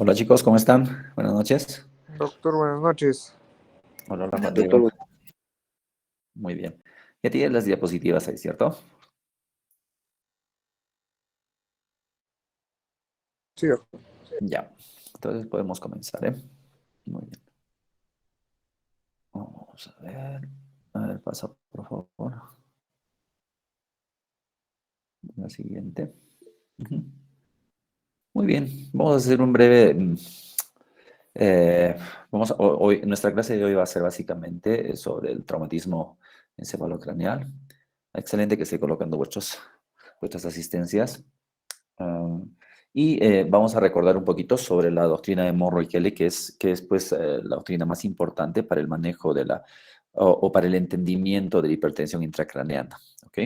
Hola chicos, ¿cómo están? Buenas noches. Doctor, buenas noches. Hola, hola Juan Doctor, Diego. Muy bien. Ya tienes las diapositivas ahí, ¿cierto? Sí, doctor. Ya. Entonces podemos comenzar, ¿eh? Muy bien. Vamos a ver. A ver, pasa por favor. La siguiente. Ujú. Muy bien. Vamos a hacer un breve... eh, hoy, nuestra clase de hoy va a ser básicamente sobre el traumatismo encefalocraneal. Excelente que esté colocando vuestras asistencias. Ah, vamos a recordar un poquito sobre la doctrina de Monroe y Kelly, que es pues, la doctrina más importante para el manejo de o para el entendimiento de la hipertensión intracraneana. ¿Ok?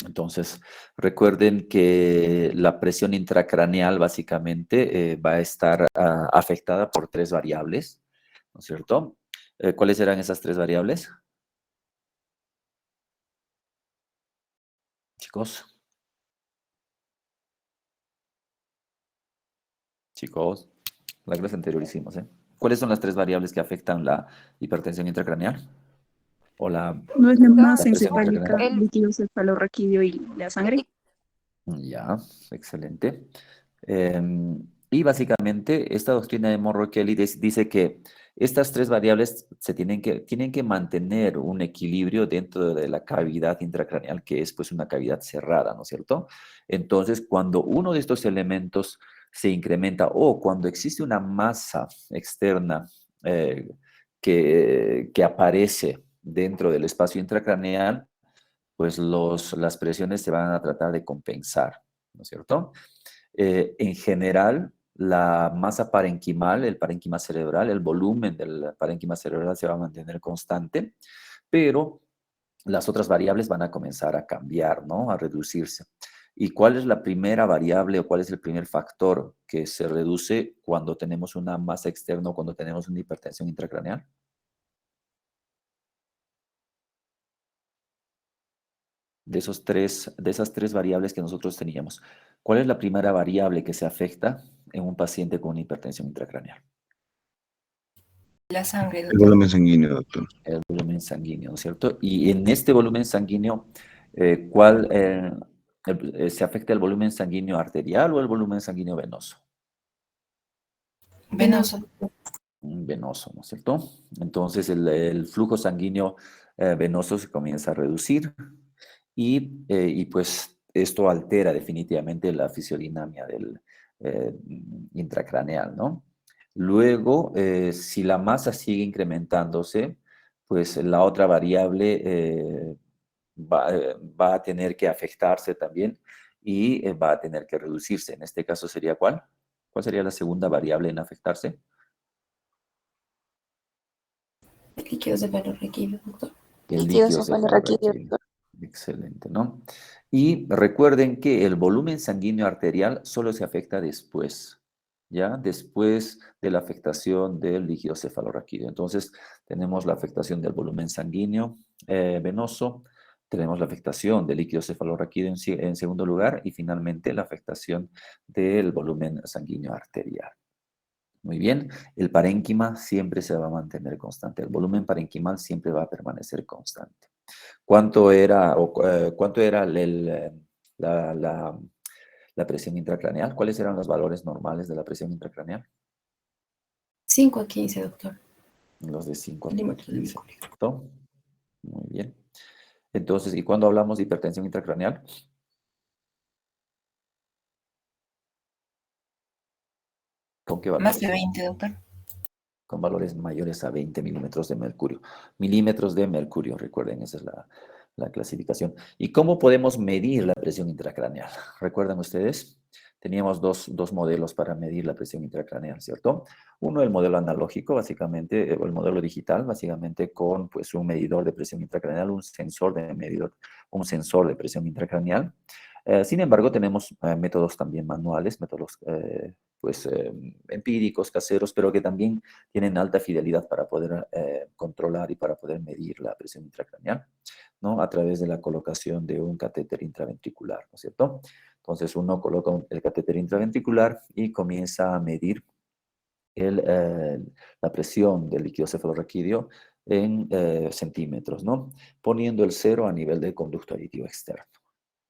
Entonces, recuerden que la presión intracraneal básicamente va a estar afectada por tres variables, ¿no es cierto? ¿Cuáles eran esas tres variables? Chicos, chicos, la clase anterior hicimos, ¿eh? ¿Cuáles son las tres variables que afectan la hipertensión intracraneal? O ¿No es la la masa presión intracraneal. encefálica, líquido cefalorraquídeo y la sangre? Ya, excelente. Y básicamente esta doctrina de Monroe-Kelly dice que estas tres variables tienen que mantener un equilibrio dentro de la cavidad intracraneal, que es pues una cavidad cerrada, ¿no es cierto? Entonces, cuando uno de estos elementos se incrementa o cuando existe una masa externa eh, que aparece dentro del espacio intracraneal, pues las presiones se van a tratar de compensar, ¿no es cierto? En general, la masa parenquimal, el parénquima cerebral, el volumen del parénquima cerebral se va a mantener constante, pero las otras variables van a comenzar a cambiar, ¿no? A reducirse. ¿Y cuál es la primera variable o cuál es el primer factor que se reduce cuando tenemos una masa externa o cuando tenemos una hipertensión intracraneal? De esas tres variables que nosotros teníamos, ¿cuál es la primera variable que se afecta en un paciente con hipertensión intracraneal? La sangre, El doctor. volumen sanguíneo, doctor. El volumen sanguíneo, ¿no es cierto? Y en este volumen sanguíneo, ¿cuál se afecta el volumen sanguíneo arterial o el volumen sanguíneo venoso? Venoso. Venoso, ¿no es cierto? Entonces el flujo sanguíneo venoso se comienza a reducir y pues esto altera definitivamente la fisiodinamia del intracraneal, ¿no? Luego, si la masa sigue incrementándose, pues la otra variable va a tener que afectarse también y va a tener que reducirse. En este caso sería ¿cuál? ¿Cuál sería la segunda variable en afectarse? Líquido cefalorraquídeo, doctor. El Líquido líquido cefalorraquídeo. cefalorraquídeo. Excelente, ¿no? Y recuerden que el volumen sanguíneo arterial solo se afecta después, ¿ya? Después de la afectación del líquido cefalorraquídeo. Entonces, tenemos la afectación del volumen sanguíneo venoso, tenemos la afectación del líquido cefalorraquídeo en segundo lugar y finalmente la afectación del volumen sanguíneo arterial. Muy bien, el parénquima siempre se va a mantener constante, el volumen parenquimal siempre va a permanecer constante. ¿Cuánto era la presión intracraneal? ¿Cuáles eran los valores normales de la presión intracraneal? 5 a 15, doctor. Los de 5 a Milímetros de 15. mercurio. ¿Correcto? Muy bien. Entonces, ¿y cuando hablamos de hipertensión intracraneal? ¿Con qué Más de valores? 20, doctor. Con valores mayores a 20 milímetros de mercurio. Milímetros de mercurio, recuerden, esa es la clasificación. ¿Y cómo podemos medir la presión intracraneal? ¿Recuerdan ustedes? Teníamos dos modelos para medir la presión intracraneal, ¿cierto? Uno, el modelo analógico, básicamente, o el modelo digital, básicamente con pues, un medidor de presión intracraneal, un sensor de presión intracraneal. Sin embargo, tenemos métodos también manuales, métodos pues, empíricos, caseros, pero que también tienen alta fidelidad para poder controlar y para poder medir la presión intracraneal. ¿no? A través de la colocación de un catéter intraventricular, ¿no es cierto? Entonces uno coloca el catéter intraventricular y comienza a medir la presión del líquido cefalorraquídeo en centímetros, ¿no? Poniendo el 0 a nivel del conducto aditivo externo.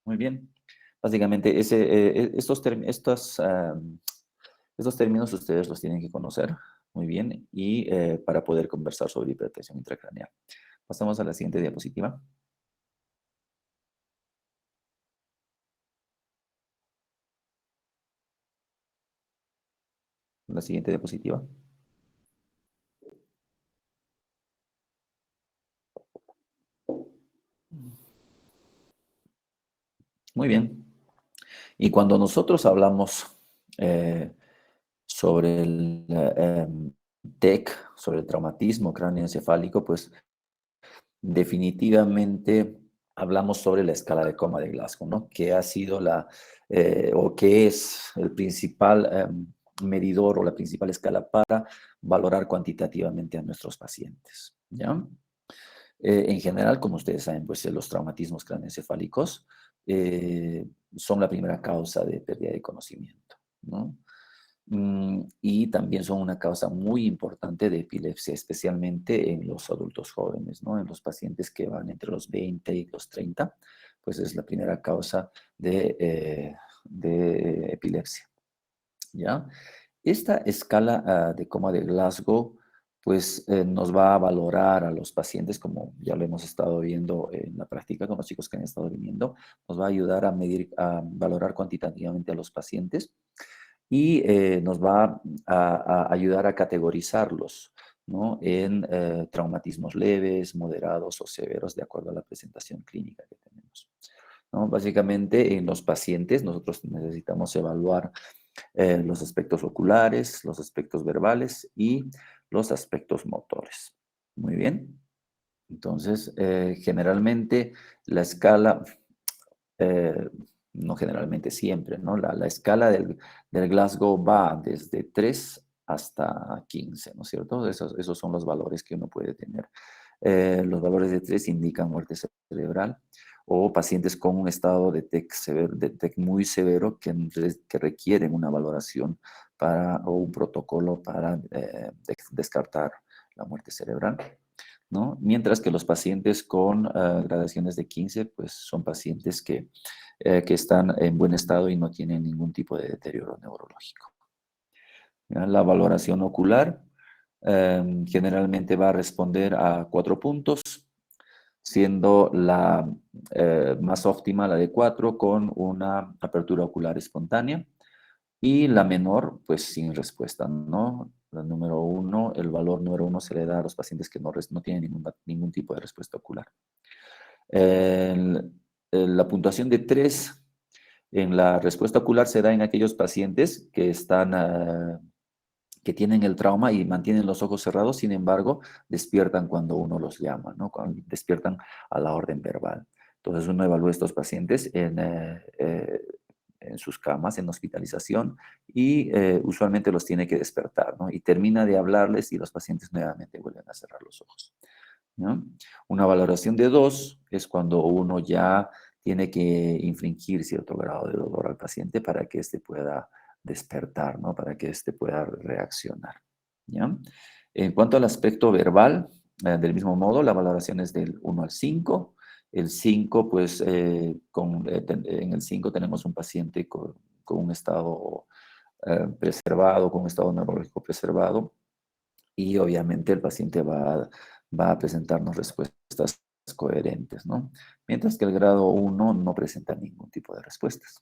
Muy bien. Básicamente, estos términos ustedes los tienen que conocer muy bien y para poder conversar sobre hipertensión intracraneal. Pasamos a la siguiente diapositiva. La siguiente diapositiva. Muy bien. Y cuando nosotros hablamos sobre el TEC, sobre el traumatismo cráneoencefálico, pues definitivamente hablamos sobre la escala de coma de Glasgow, ¿no? Que ha sido o que es el principal medidor o la principal escala para valorar cuantitativamente a nuestros pacientes, ¿ya? En general, como ustedes saben, pues los traumatismos craneoencefálicos son la primera causa de pérdida de conocimiento, ¿no? Y también son una causa muy importante de epilepsia, especialmente en los adultos jóvenes, ¿no? En los pacientes que van entre los 20 y los 30, pues es la primera causa de epilepsia, ¿ya? Esta escala de coma de Glasgow, pues nos va a valorar a los pacientes, como ya lo hemos estado viendo en la práctica con los chicos que han estado viniendo, nos va a ayudar a medir, a valorar cuantitativamente a los pacientes y nos va a ayudar a categorizarlos, ¿no? En traumatismos leves, moderados o severos, de acuerdo a la presentación clínica que tenemos, ¿no? Básicamente, en los pacientes nosotros necesitamos evaluar los aspectos oculares, los aspectos verbales y los aspectos motores. Muy bien. Entonces, generalmente la escala, no generalmente siempre, ¿no? La escala del Glasgow va desde 3 hasta 15, ¿no es cierto? Esos son los valores que uno puede tener. Los valores de 3 indican muerte cerebral o pacientes con un estado de TEC muy severo que requieren una valoración o un protocolo para descartar la muerte cerebral, ¿no? Mientras que los pacientes con gradaciones de 15, pues son pacientes que están en buen estado y no tienen ningún tipo de deterioro neurológico. ¿Ya? La valoración ocular generalmente va a responder a 4 puntos, siendo la más óptima la de 4 con una apertura ocular espontánea y la menor, pues sin respuesta, ¿no? El valor número 1 se le da a los pacientes que no tienen ningún tipo de respuesta ocular. La puntuación de 3 en la respuesta ocular se da en aquellos pacientes que que tienen el trauma y mantienen los ojos cerrados, sin embargo, despiertan cuando uno los llama, ¿no? Despiertan a la orden verbal. Entonces uno evalúa a estos pacientes en sus camas, en hospitalización, y usualmente los tiene que despertar, ¿no? Y termina de hablarles y los pacientes nuevamente vuelven a cerrar los ojos, ¿no? Una valoración de 2 es cuando uno ya tiene que infringir cierto grado de dolor al paciente para que éste pueda despertar, ¿no? Para que éste pueda reaccionar, ¿ya? En cuanto al aspecto verbal, del mismo modo, la valoración es del 1 al 5. El 5, pues, en el 5 tenemos un paciente con un estado preservado, con un estado neurológico preservado, y obviamente el paciente va a presentarnos respuestas coherentes, ¿no? Mientras que el grado 1 no presenta ningún tipo de respuestas.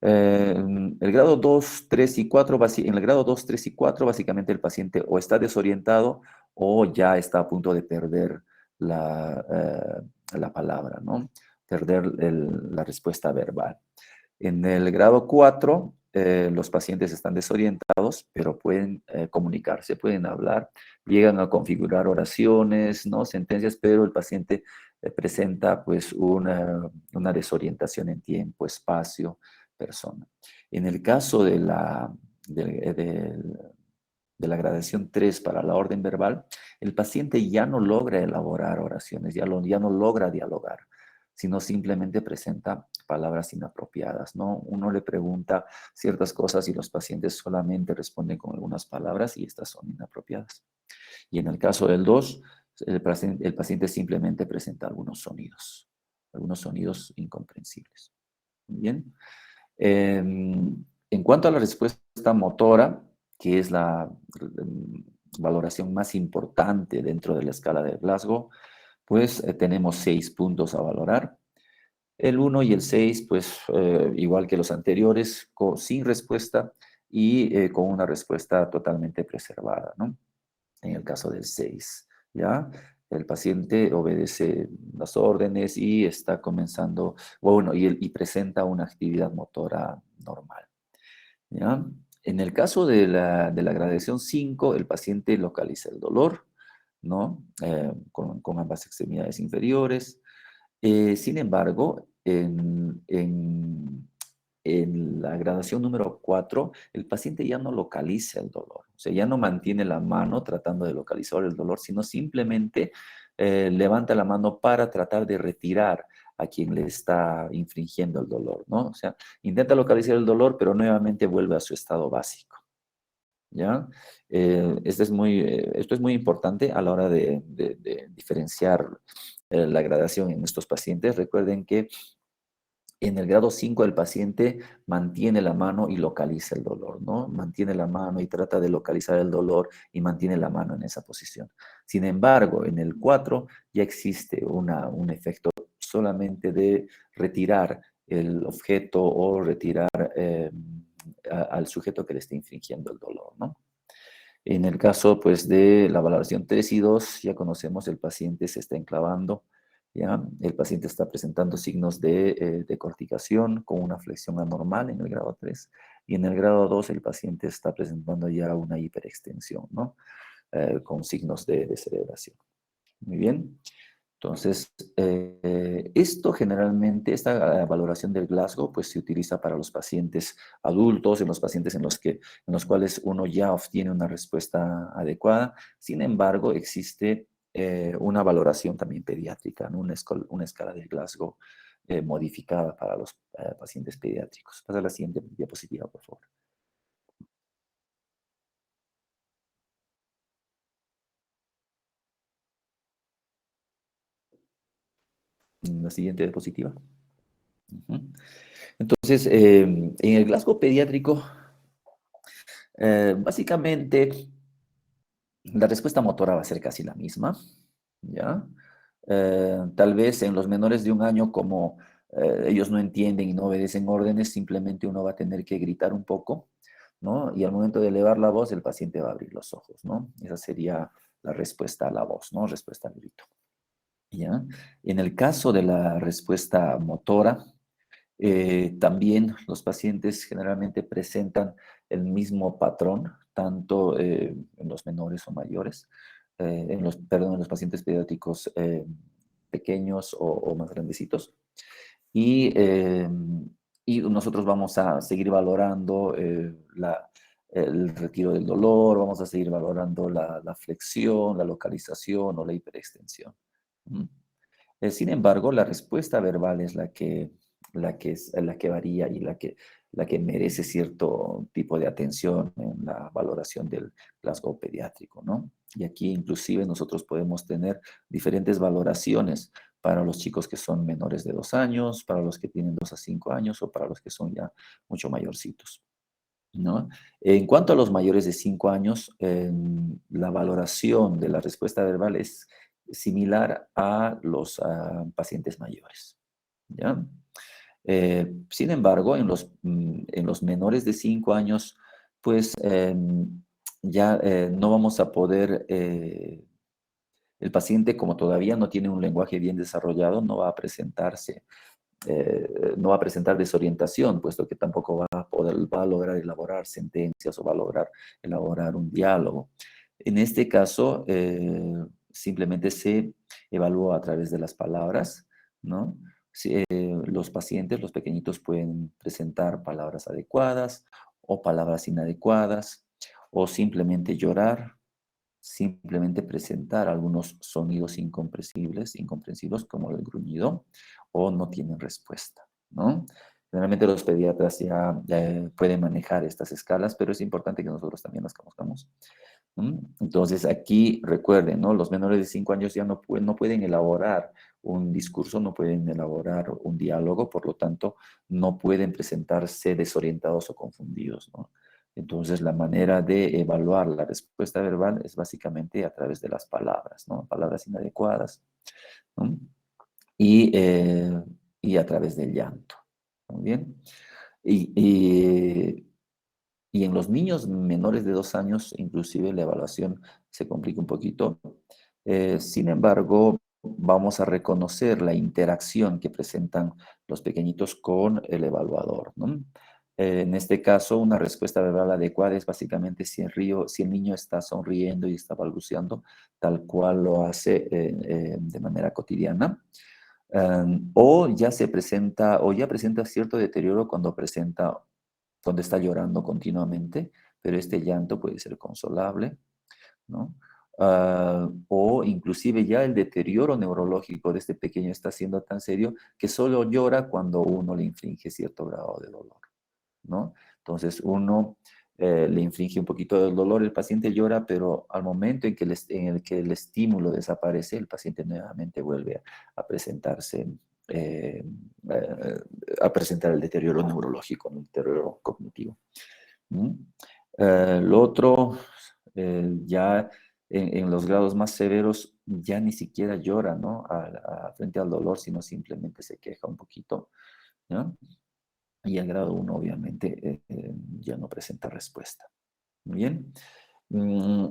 El grado 2, 3 y 4, en el grado 2, 3 y 4, básicamente el paciente o está desorientado o ya está a punto de perder la palabra, ¿no? Perder la respuesta verbal. En el grado 4, los pacientes están desorientados, pero pueden comunicarse, pueden hablar, llegan a configurar oraciones, ¿no? Sentencias, pero el paciente presenta pues una desorientación en tiempo, espacio, persona. En el caso de la gradación 3 para la orden verbal, el paciente ya no logra elaborar oraciones, ya no logra dialogar, sino simplemente presenta palabras inapropiadas, ¿no? Uno le pregunta ciertas cosas y los pacientes solamente responden con algunas palabras y estas son inapropiadas. Y en el caso del 2, el paciente simplemente presenta algunos sonidos incomprensibles. Bien. En cuanto a la respuesta motora, que es la valoración más importante dentro de la escala de Glasgow, pues tenemos 6 puntos a valorar. El 1 y el 6, pues igual que los anteriores, sin respuesta y con una respuesta totalmente preservada, ¿no? En el caso del 6, ¿ya? El paciente obedece las órdenes y está comenzando, bueno, y presenta una actividad motora normal, ¿ya? En el caso de la gradación 5, el paciente localiza el dolor, ¿no? Con ambas extremidades inferiores. Sin embargo, en la gradación número 4, el paciente ya no localiza el dolor, o sea, ya no mantiene la mano tratando de localizar el dolor, sino simplemente levanta la mano para tratar de retirar a quien le está infringiendo el dolor, ¿no? O sea, intenta localizar el dolor, pero nuevamente vuelve a su estado básico, ¿ya? Esto es muy importante a la hora de diferenciar la gradación en estos pacientes. Recuerden que en el grado 5 el paciente mantiene la mano y localiza el dolor, ¿no? Mantiene la mano y trata de localizar el dolor y mantiene la mano en esa posición. Sin embargo, en el 4 ya existe un efecto solamente de retirar el objeto o retirar al sujeto que le está infringiendo el dolor, ¿no? En el caso, pues, de la valoración 3 y 2, ya conocemos, el paciente se está enclavando, ¿ya? El paciente está presentando signos de decorticación con una flexión anormal en el grado 3, y en el grado 2 el paciente está presentando ya una hiperextensión, ¿no? Con signos de descerebración. Muy bien. Entonces, esto generalmente, esta valoración del Glasgow, pues se utiliza para los pacientes adultos, en los pacientes en los cuales uno ya obtiene una respuesta adecuada. Sin embargo, existe una valoración también pediátrica, ¿no? Una escala de Glasgow modificada para los pacientes pediátricos. Pasa a la siguiente diapositiva, por favor. La siguiente diapositiva. Entonces, en el Glasgow pediátrico, básicamente, la respuesta motora va a ser casi la misma, ¿ya? Tal vez en los menores de 1 año, como ellos no entienden y no obedecen órdenes, simplemente uno va a tener que gritar un poco, ¿no? Y al momento de elevar la voz, el paciente va a abrir los ojos, ¿no? Esa sería la respuesta a la voz, ¿no? Respuesta al grito, ¿ya? En el caso de la respuesta motora, también los pacientes generalmente presentan el mismo patrón, tanto en los menores o mayores, perdón, en los pacientes pediátricos pequeños o más grandecitos. Y, y nosotros vamos a seguir valorando el retiro del dolor, vamos a seguir valorando la flexión, la localización o la hiperextensión. ¿Mm? Sin embargo, la respuesta verbal es la que varía y la que merece cierto tipo de atención en la valoración del Glasgow pediátrico, ¿no? Y aquí inclusive nosotros podemos tener diferentes valoraciones para los chicos que son menores de 2 años, para los que tienen 2 a 5 años o para los que son ya mucho mayorcitos, ¿no? En cuanto a los mayores de 5 años, la valoración de la respuesta verbal es similar a los pacientes mayores, ¿ya? Sin embargo, en los menores de 5 años, pues ya no vamos a poder, el paciente como todavía no tiene un lenguaje bien desarrollado, no va a presentar desorientación, puesto que tampoco va a lograr elaborar sentencias o va a lograr elaborar un diálogo. En este caso, simplemente se evalúa a través de las palabras, ¿no? Los pacientes, los pequeñitos, pueden presentar palabras adecuadas o palabras inadecuadas, o simplemente llorar, simplemente presentar algunos sonidos incomprensibles como el gruñido, o no tienen respuesta, ¿no? Generalmente los pediatras ya pueden manejar estas escalas, pero es importante que nosotros también las conozcamos. Entonces aquí recuerden, ¿no? Los menores de 5 años ya no pueden elaborar un discurso, no pueden elaborar un diálogo, por lo tanto no pueden presentarse desorientados o confundidos, ¿no? Entonces la manera de evaluar la respuesta verbal es básicamente a través de las palabras, ¿no? Palabras inadecuadas, ¿no? Y, y a través del llanto. Muy bien. Y, y, y en los niños menores de 2 años, inclusive la evaluación se complica un poquito. Sin embargo, vamos a reconocer la interacción que presentan los pequeñitos con el evaluador, ¿no? En este caso, una respuesta verbal adecuada es básicamente si el niño está sonriendo y está balbuceando, tal cual lo hace de manera cotidiana. O ya se presenta, o ya presenta cierto deterioro cuando está llorando continuamente, pero este llanto puede ser consolable, ¿no? O inclusive ya el deterioro neurológico de este pequeño está siendo tan serio que solo llora cuando uno le inflige cierto grado de dolor, ¿no? Entonces uno le inflige un poquito de dolor, el paciente llora, pero al momento en el que el estímulo desaparece, el paciente nuevamente vuelve a presentarse, eh, eh, a presentar el deterioro neurológico, el deterioro cognitivo. Lo otro, ya en los grados más severos, ya ni siquiera llora, ¿no? Frente al dolor, sino simplemente se queja un poquito, ¿no? Y el grado 1 obviamente ya no presenta respuesta. Muy bien.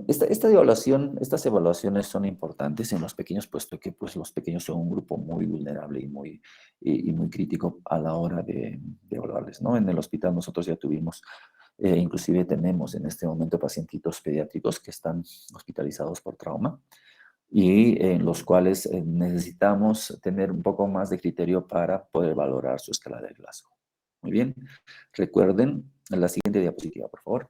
Estas evaluaciones son importantes en los pequeños, puesto que pues, los pequeños son un grupo muy vulnerable y muy crítico a la hora de evaluarles, ¿no? En el hospital nosotros ya tuvimos, inclusive tenemos en este momento pacientitos pediátricos que están hospitalizados por trauma y en los cuales necesitamos tener un poco más de criterio para poder valorar su escala de Glasgow. Muy bien. Recuerden la siguiente diapositiva, por favor.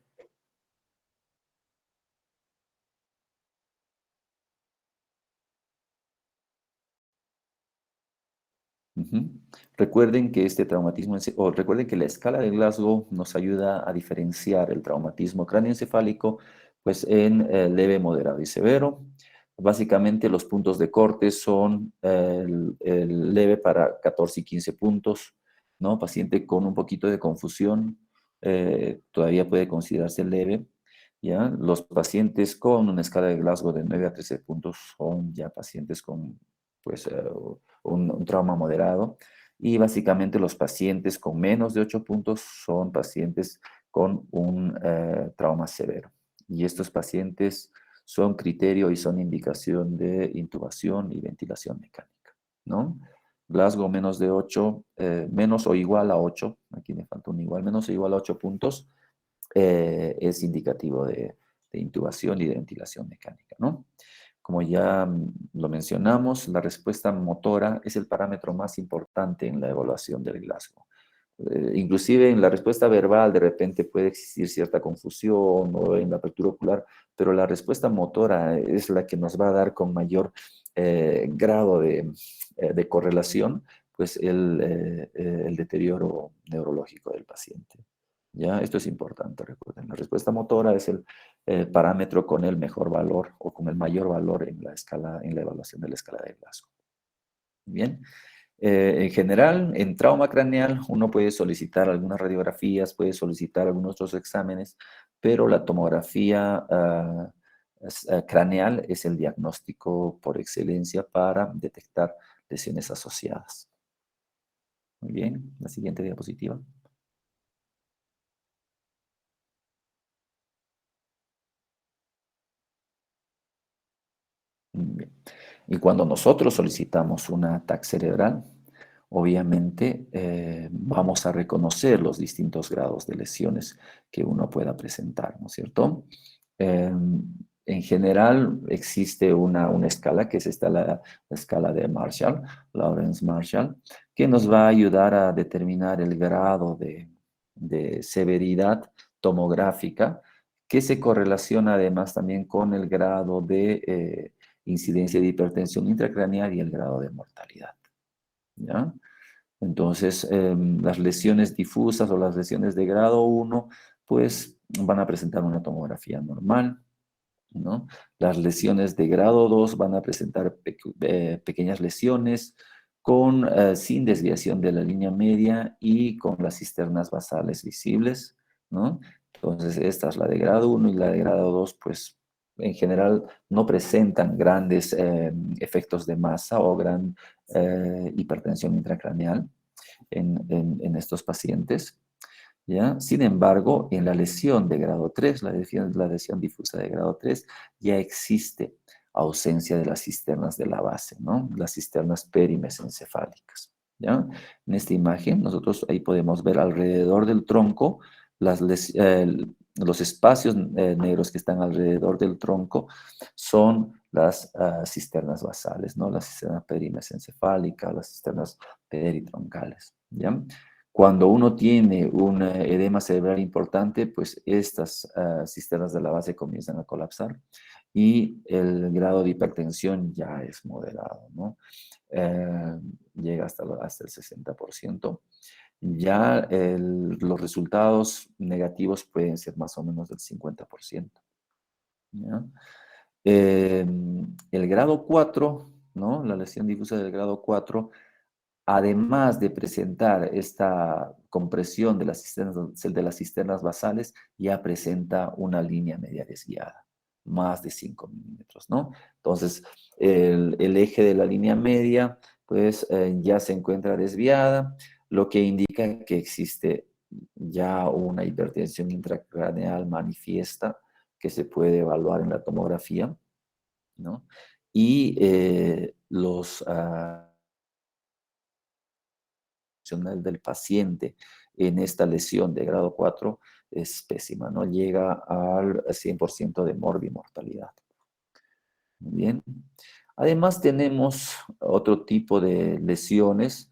Recuerden que este traumatismo, o recuerden que la escala de Glasgow nos ayuda a diferenciar el traumatismo cráneoencefálico pues, en leve, moderado y severo. Básicamente los puntos de corte son el leve para 14 y 15 puntos, ¿no? Paciente con un poquito de confusión todavía puede considerarse leve, ¿ya? Los pacientes con una escala de Glasgow de 9 a 13 puntos son ya pacientes con pues, un trauma moderado. Y básicamente los pacientes con menos de 8 puntos son pacientes con un trauma severo. Y estos pacientes son criterio y son indicación de intubación y ventilación mecánica, ¿no? Glasgow menos de 8, menos o igual a 8, aquí me falta un igual, menos o igual a 8 puntos, es indicativo de intubación y de ventilación mecánica, ¿no? Como ya lo mencionamos, la respuesta motora es el parámetro más importante en la evaluación del Glasgow. Inclusive en la respuesta verbal de repente puede existir cierta confusión o en la apertura ocular, pero la respuesta motora es la que nos va a dar con mayor grado de correlación pues el deterioro neurológico del paciente. ¿Ya? Esto es importante, recuerden. La respuesta motora es el parámetro con el mejor valor o con el mayor valor en la escala, en la evaluación de la escala de Glasgow. Bien. En general, en trauma craneal, uno puede solicitar algunas radiografías, puede solicitar algunos otros exámenes, pero la tomografía craneal es el diagnóstico por excelencia para detectar lesiones asociadas. Muy bien, la siguiente diapositiva. Bien. Y cuando nosotros solicitamos una TAC cerebral, obviamente vamos a reconocer los distintos grados de lesiones que uno pueda presentar, ¿no es cierto? En general existe una escala que es la escala de Marshall, Lawrence Marshall, que nos va a ayudar a determinar el grado de severidad tomográfica que se correlaciona además también con el grado de incidencia de hipertensión intracraneal y el grado de mortalidad. ¿Ya? Entonces, las lesiones difusas o las lesiones de grado 1, pues van a presentar una tomografía normal, ¿no? Las lesiones de grado 2 van a presentar pequeñas lesiones sin desviación de la línea media y con las cisternas basales visibles, ¿no? Entonces, esta es la de grado 1 y la de grado 2, pues en general no presentan grandes efectos de masa o gran hipertensión intracraneal en estos pacientes. ¿Ya? Sin embargo, en la lesión de grado 3, la lesión difusa de grado 3, ya existe ausencia de las cisternas de la base, ¿no? Las cisternas perimesencefálicas, ¿ya? En esta imagen, nosotros ahí podemos ver alrededor del tronco los espacios negros que están alrededor del tronco son las cisternas basales, ¿no? Las cisternas perimesencefálicas, las cisternas peritroncales, ¿ya? Cuando uno tiene un edema cerebral importante, pues estas cisternas de la base comienzan a colapsar y el grado de hipertensión ya es moderado, ¿no? Llega hasta el 60%. Ya los resultados negativos pueden ser más o menos del 50%. ¿Ya? El grado 4, ¿no? La lesión difusa del grado 4, además de presentar esta compresión de las cisternas basales, ya presenta una línea media desviada, más de 5 milímetros, ¿no? Entonces, el eje de la línea media, pues ya se encuentra desviada, lo que indica que existe ya una hipertensión intracraneal manifiesta que se puede evaluar en la tomografía, ¿no? Y funcional del paciente en esta lesión de grado 4 es pésima, ¿no? Llega al 100% de morbimortalidad. Bien. Además tenemos otro tipo de lesiones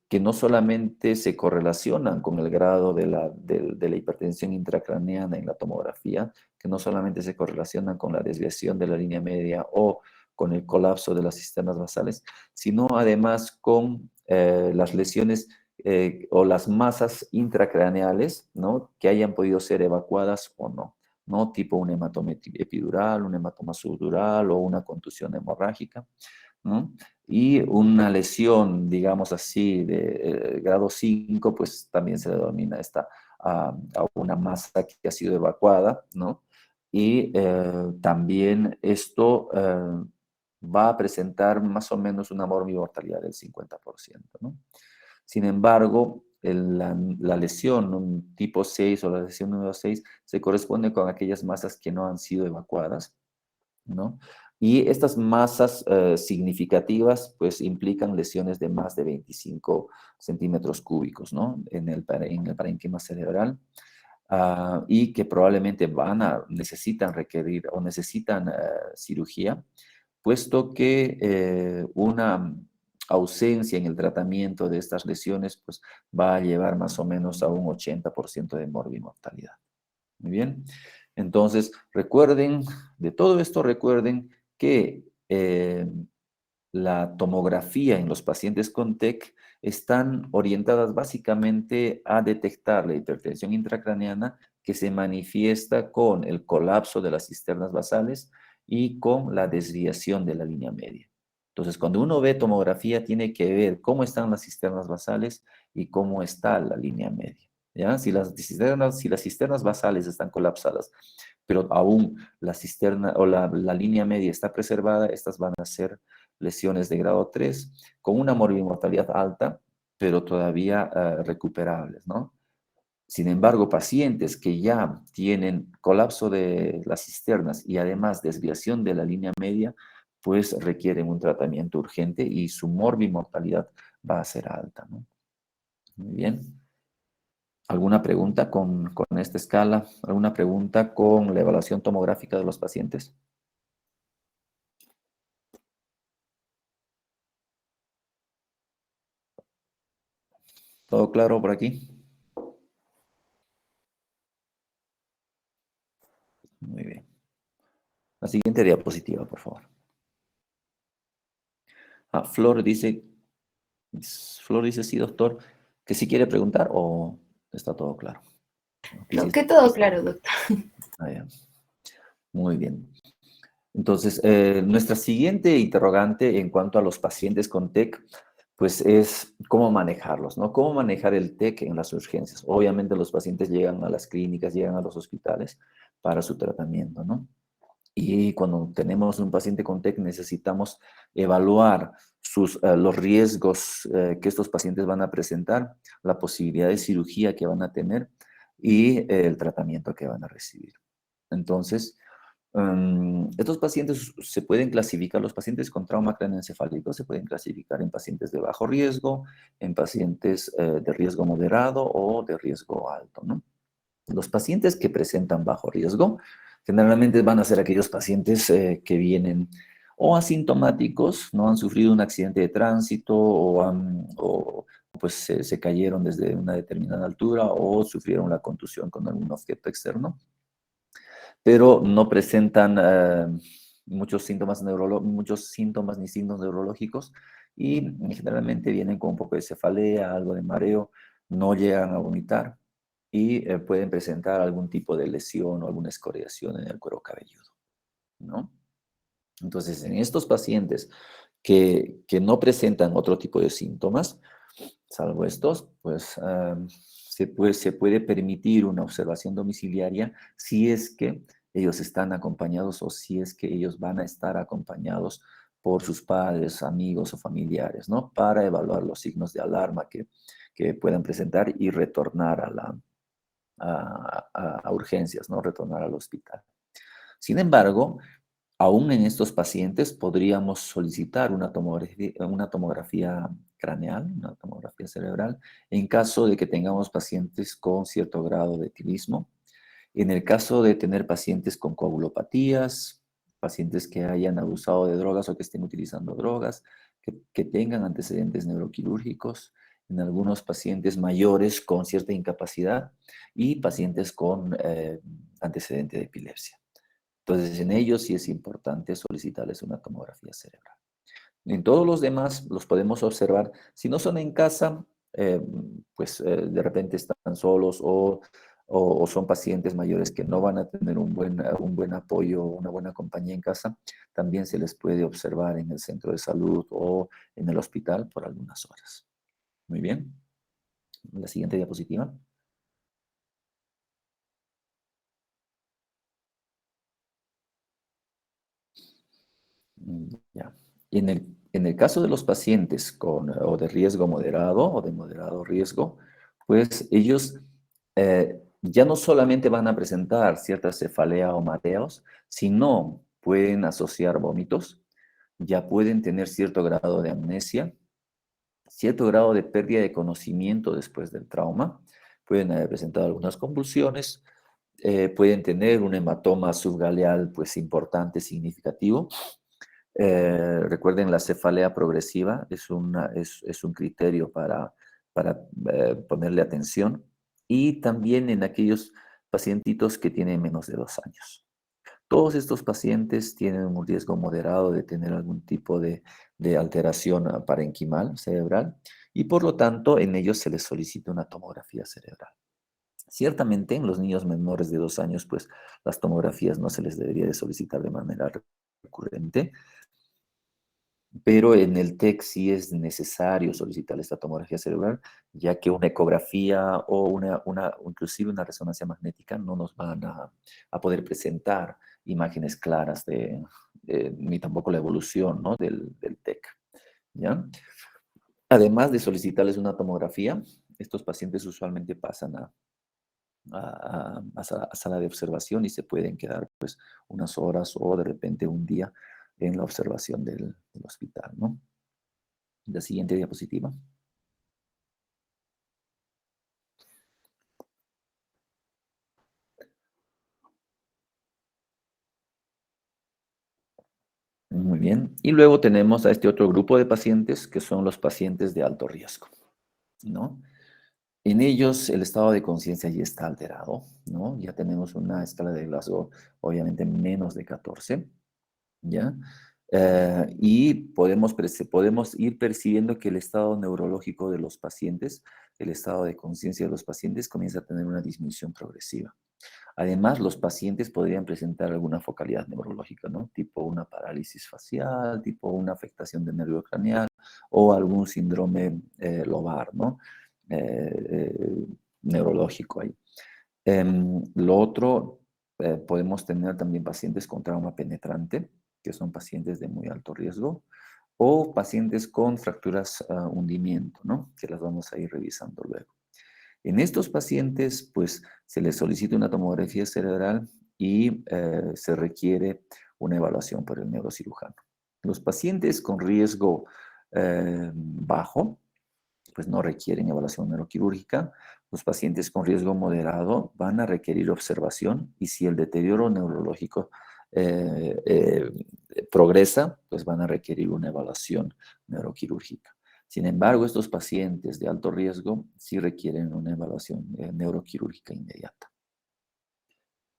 que no solamente se correlacionan con el grado de la hipertensión intracraneana en la tomografía, que no solamente se correlacionan con la desviación de la línea media o con el colapso de las cisternas basales, sino además con las lesiones o las masas intracraneales, ¿no? Que hayan podido ser evacuadas o no. ¿No? Tipo un hematoma epidural, un hematoma subdural o una contusión hemorrágica, ¿no? Y una lesión, digamos así, de grado 5, pues también se denomina a una masa que ha sido evacuada, ¿no? Y también esto va a presentar más o menos una morbimortalidad del 50%, ¿no? Sin embargo, la lesión un tipo 6 o la lesión número 6 se corresponde con aquellas masas que no han sido evacuadas, ¿no? Y estas masas significativas pues implican lesiones de más de 25 centímetros cúbicos, ¿no? En el parénquima cerebral. Y que probablemente necesitan requerir o necesitan cirugía, puesto que una ausencia en el tratamiento de estas lesiones pues, va a llevar más o menos a un 80% de morbimortalidad. Muy bien. Entonces, recuerden, de todo esto recuerden que la tomografía en los pacientes con TEC están orientadas básicamente a detectar la hipertensión intracraneana que se manifiesta con el colapso de las cisternas basales y con la desviación de la línea media. Entonces, cuando uno ve tomografía, tiene que ver cómo están las cisternas basales y cómo está la línea media. ¿Ya? Si las cisternas basales están colapsadas, pero aún la cisterna o la línea media está preservada, estas van a ser lesiones de grado 3 con una morbimortalidad alta, pero todavía recuperables, ¿no? Sin embargo, pacientes que ya tienen colapso de las cisternas y además desviación de la línea media, pues requieren un tratamiento urgente y su morbimortalidad va a ser alta, ¿no? Muy bien. ¿Alguna pregunta con esta escala? ¿Alguna pregunta con la evaluación tomográfica de los pacientes? ¿Todo claro por aquí? La siguiente diapositiva, por favor. Flor dice sí, doctor, que si quiere preguntar o está todo claro. No, que todo claro, doctor. Ya. Muy bien. Entonces, nuestra siguiente interrogante en cuanto a los pacientes con TEC, pues es cómo manejarlos, ¿no? Cómo manejar el TEC en las urgencias. Obviamente los pacientes llegan a las clínicas, llegan a los hospitales para su tratamiento, ¿no? Y cuando tenemos un paciente con TEC necesitamos evaluar los riesgos que estos pacientes van a presentar, la posibilidad de cirugía que van a tener y el tratamiento que van a recibir. Entonces, estos pacientes se pueden clasificar, los pacientes con trauma craneoencefálico se pueden clasificar en pacientes de bajo riesgo, en pacientes de riesgo moderado o de riesgo alto, ¿no? Los pacientes que presentan bajo riesgo generalmente van a ser aquellos pacientes que vienen o asintomáticos, no han sufrido un accidente de tránsito o pues se cayeron desde una determinada altura o sufrieron la contusión con algún objeto externo, pero no presentan muchos síntomas ni signos neurológicos y generalmente vienen con un poco de cefalea, algo de mareo, no llegan a vomitar y pueden presentar algún tipo de lesión o alguna escoriación en el cuero cabelludo, ¿no? Entonces, en estos pacientes que no presentan otro tipo de síntomas, salvo estos, pues se puede permitir una observación domiciliaria si es que ellos están acompañados o si es que ellos van a estar acompañados por sus padres, amigos o familiares, ¿no? Para evaluar los signos de alarma que puedan presentar y retornar a urgencias, ¿no? Retornar al hospital. Sin embargo, aún en estos pacientes podríamos solicitar una tomografía craneal, una tomografía cerebral, en caso de que tengamos pacientes con cierto grado de etilismo. En el caso de tener pacientes con coagulopatías, pacientes que hayan abusado de drogas o que estén utilizando drogas, que tengan antecedentes neuroquirúrgicos, en algunos pacientes mayores con cierta incapacidad y pacientes con antecedente de epilepsia. Entonces, en ellos sí es importante solicitarles una tomografía cerebral. En todos los demás los podemos observar. Si no son en casa, pues de repente están solos o son pacientes mayores que no van a tener un buen apoyo, una buena compañía en casa, también se les puede observar en el centro de salud o en el hospital por algunas horas. Muy bien. La siguiente diapositiva. Ya. En el caso de los pacientes o de riesgo moderado o de moderado riesgo, pues ellos ya no solamente van a presentar cierta cefalea o mareos, sino pueden asociar vómitos, ya pueden tener cierto grado de amnesia, cierto grado de pérdida de conocimiento después del trauma, pueden haber presentado algunas convulsiones, pueden tener un hematoma subgaleal pues importante, significativo. Recuerden, la cefalea progresiva es un criterio para ponerle atención y también en aquellos pacientitos que tienen menos de 2 años. Todos estos pacientes tienen un riesgo moderado de tener algún tipo de alteración parenquimal cerebral y por lo tanto en ellos se les solicita una tomografía cerebral. Ciertamente en los niños menores de 2 años, pues las tomografías no se les debería de solicitar de manera recurrente, pero en el TEC sí es necesario solicitar esta tomografía cerebral, ya que una ecografía o inclusive una resonancia magnética no nos van a poder presentar imágenes claras ni tampoco la evolución, ¿no? del TEC, ¿ya? Además de solicitarles una tomografía, estos pacientes usualmente pasan a sala de observación y se pueden quedar pues unas horas o de repente un día en la observación del hospital, ¿no? La siguiente diapositiva. Muy bien. Y luego tenemos a este otro grupo de pacientes que son los pacientes de alto riesgo, ¿no? En ellos el estado de conciencia ya está alterado, ¿no? Ya tenemos una escala de Glasgow obviamente menos de 14. ¿ya? Y podemos ir percibiendo que el estado neurológico de los pacientes, el estado de conciencia de los pacientes comienza a tener una disminución progresiva. Además, los pacientes podrían presentar alguna focalidad neurológica, ¿no? Tipo una parálisis facial, tipo una afectación del nervio craneal o algún síndrome lobar, ¿no? Neurológico ahí. Lo otro, podemos tener también pacientes con trauma penetrante, que son pacientes de muy alto riesgo, o pacientes con fracturas hundimiento, ¿no? Que las vamos a ir revisando luego. En estos pacientes, pues, se les solicita una tomografía cerebral y se requiere una evaluación por el neurocirujano. Los pacientes con riesgo bajo, pues no requieren evaluación neuroquirúrgica. Los pacientes con riesgo moderado van a requerir observación y si el deterioro neurológico progresa, pues van a requerir una evaluación neuroquirúrgica. Sin embargo, estos pacientes de alto riesgo sí requieren una evaluación neuroquirúrgica inmediata.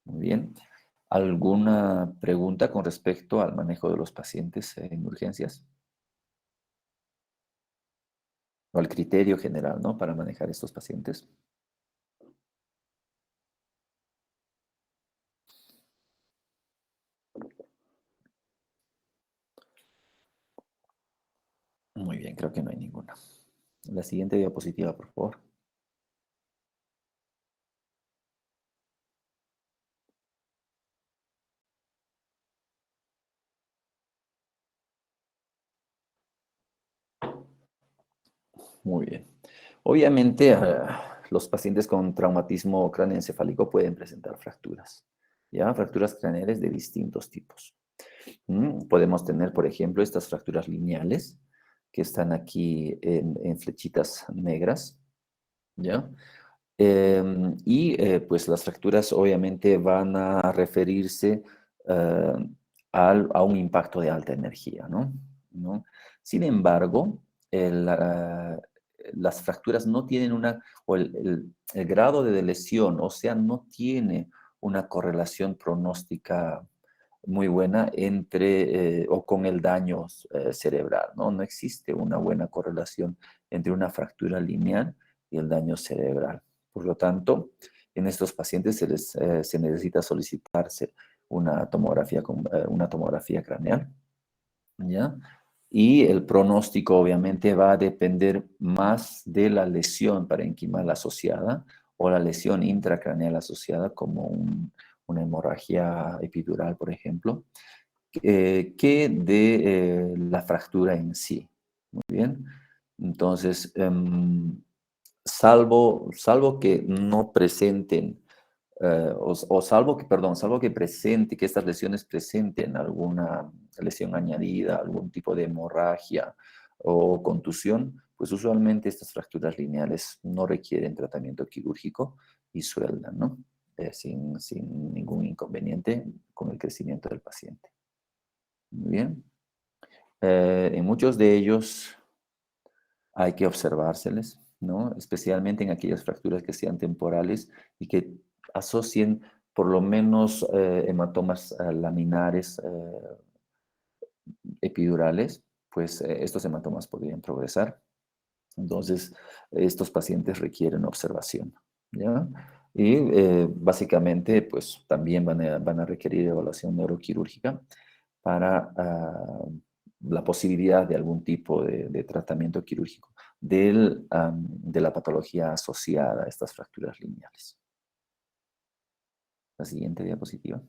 Muy bien. ¿Alguna pregunta con respecto al manejo de los pacientes en urgencias? O al criterio general, ¿no? Para manejar estos pacientes. Muy bien, creo que no hay ninguna. La siguiente diapositiva, por favor. Muy bien. Obviamente, los pacientes con traumatismo cráneoencefálico pueden presentar fracturas, ¿ya? Fracturas craneales de distintos tipos. Podemos tener, por ejemplo, estas fracturas lineales que están aquí en flechitas negras, ¿ya? Pues las fracturas obviamente van a referirse eh, a un impacto de alta energía, ¿no? ¿No? Sin embargo, las fracturas no tienen o el grado de lesión, o sea, no tiene una correlación pronóstica muy buena o con el daño cerebral, ¿no? No existe una buena correlación entre una fractura lineal y el daño cerebral. Por lo tanto, en estos pacientes se necesita solicitarse una tomografía craneal, ¿ya? Y el pronóstico obviamente va a depender más de la lesión parenquimal asociada o la lesión intracraneal asociada como una hemorragia epidural, por ejemplo, que de la fractura en sí. Muy bien. Entonces, salvo que no presenten, salvo que estas lesiones presenten alguna lesión añadida, algún tipo de hemorragia o contusión, pues usualmente estas fracturas lineales no requieren tratamiento quirúrgico y sueldan, ¿no? Sin ningún inconveniente con el crecimiento del paciente. Muy bien. En muchos de ellos hay que observárseles, ¿no? Especialmente en aquellas fracturas que sean temporales y que asocien por lo menos hematomas laminares epidurales, pues estos hematomas podrían progresar. Entonces, estos pacientes requieren observación, ¿ya? Y básicamente, pues también van a requerir evaluación neuroquirúrgica para la posibilidad de algún tipo de tratamiento quirúrgico de la patología asociada a estas fracturas lineales. La siguiente diapositiva.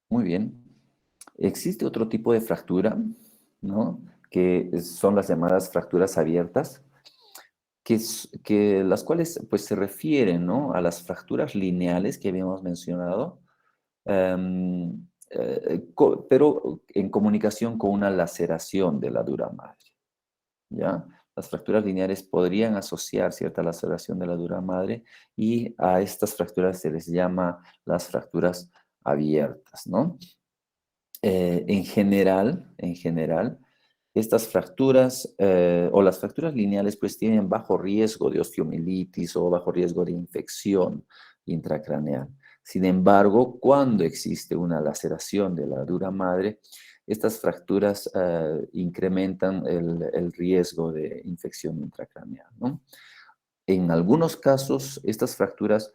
Muy bien. Existe otro tipo de fractura, ¿no? Que son las llamadas fracturas abiertas, que las cuales pues se refieren, ¿no? A las fracturas lineales que habíamos mencionado, pero en comunicación con una laceración de la dura madre, ¿ya? Las fracturas lineales podrían asociar cierta laceración de la dura madre y a estas fracturas se les llama las fracturas abiertas, ¿no? en general, estas fracturas o las fracturas lineales pues tienen bajo riesgo de osteomielitis o bajo riesgo de infección intracraneal. Sin embargo, cuando existe una laceración de la dura madre, estas fracturas incrementan el riesgo de infección intracraneal, ¿no? En algunos casos, estas fracturas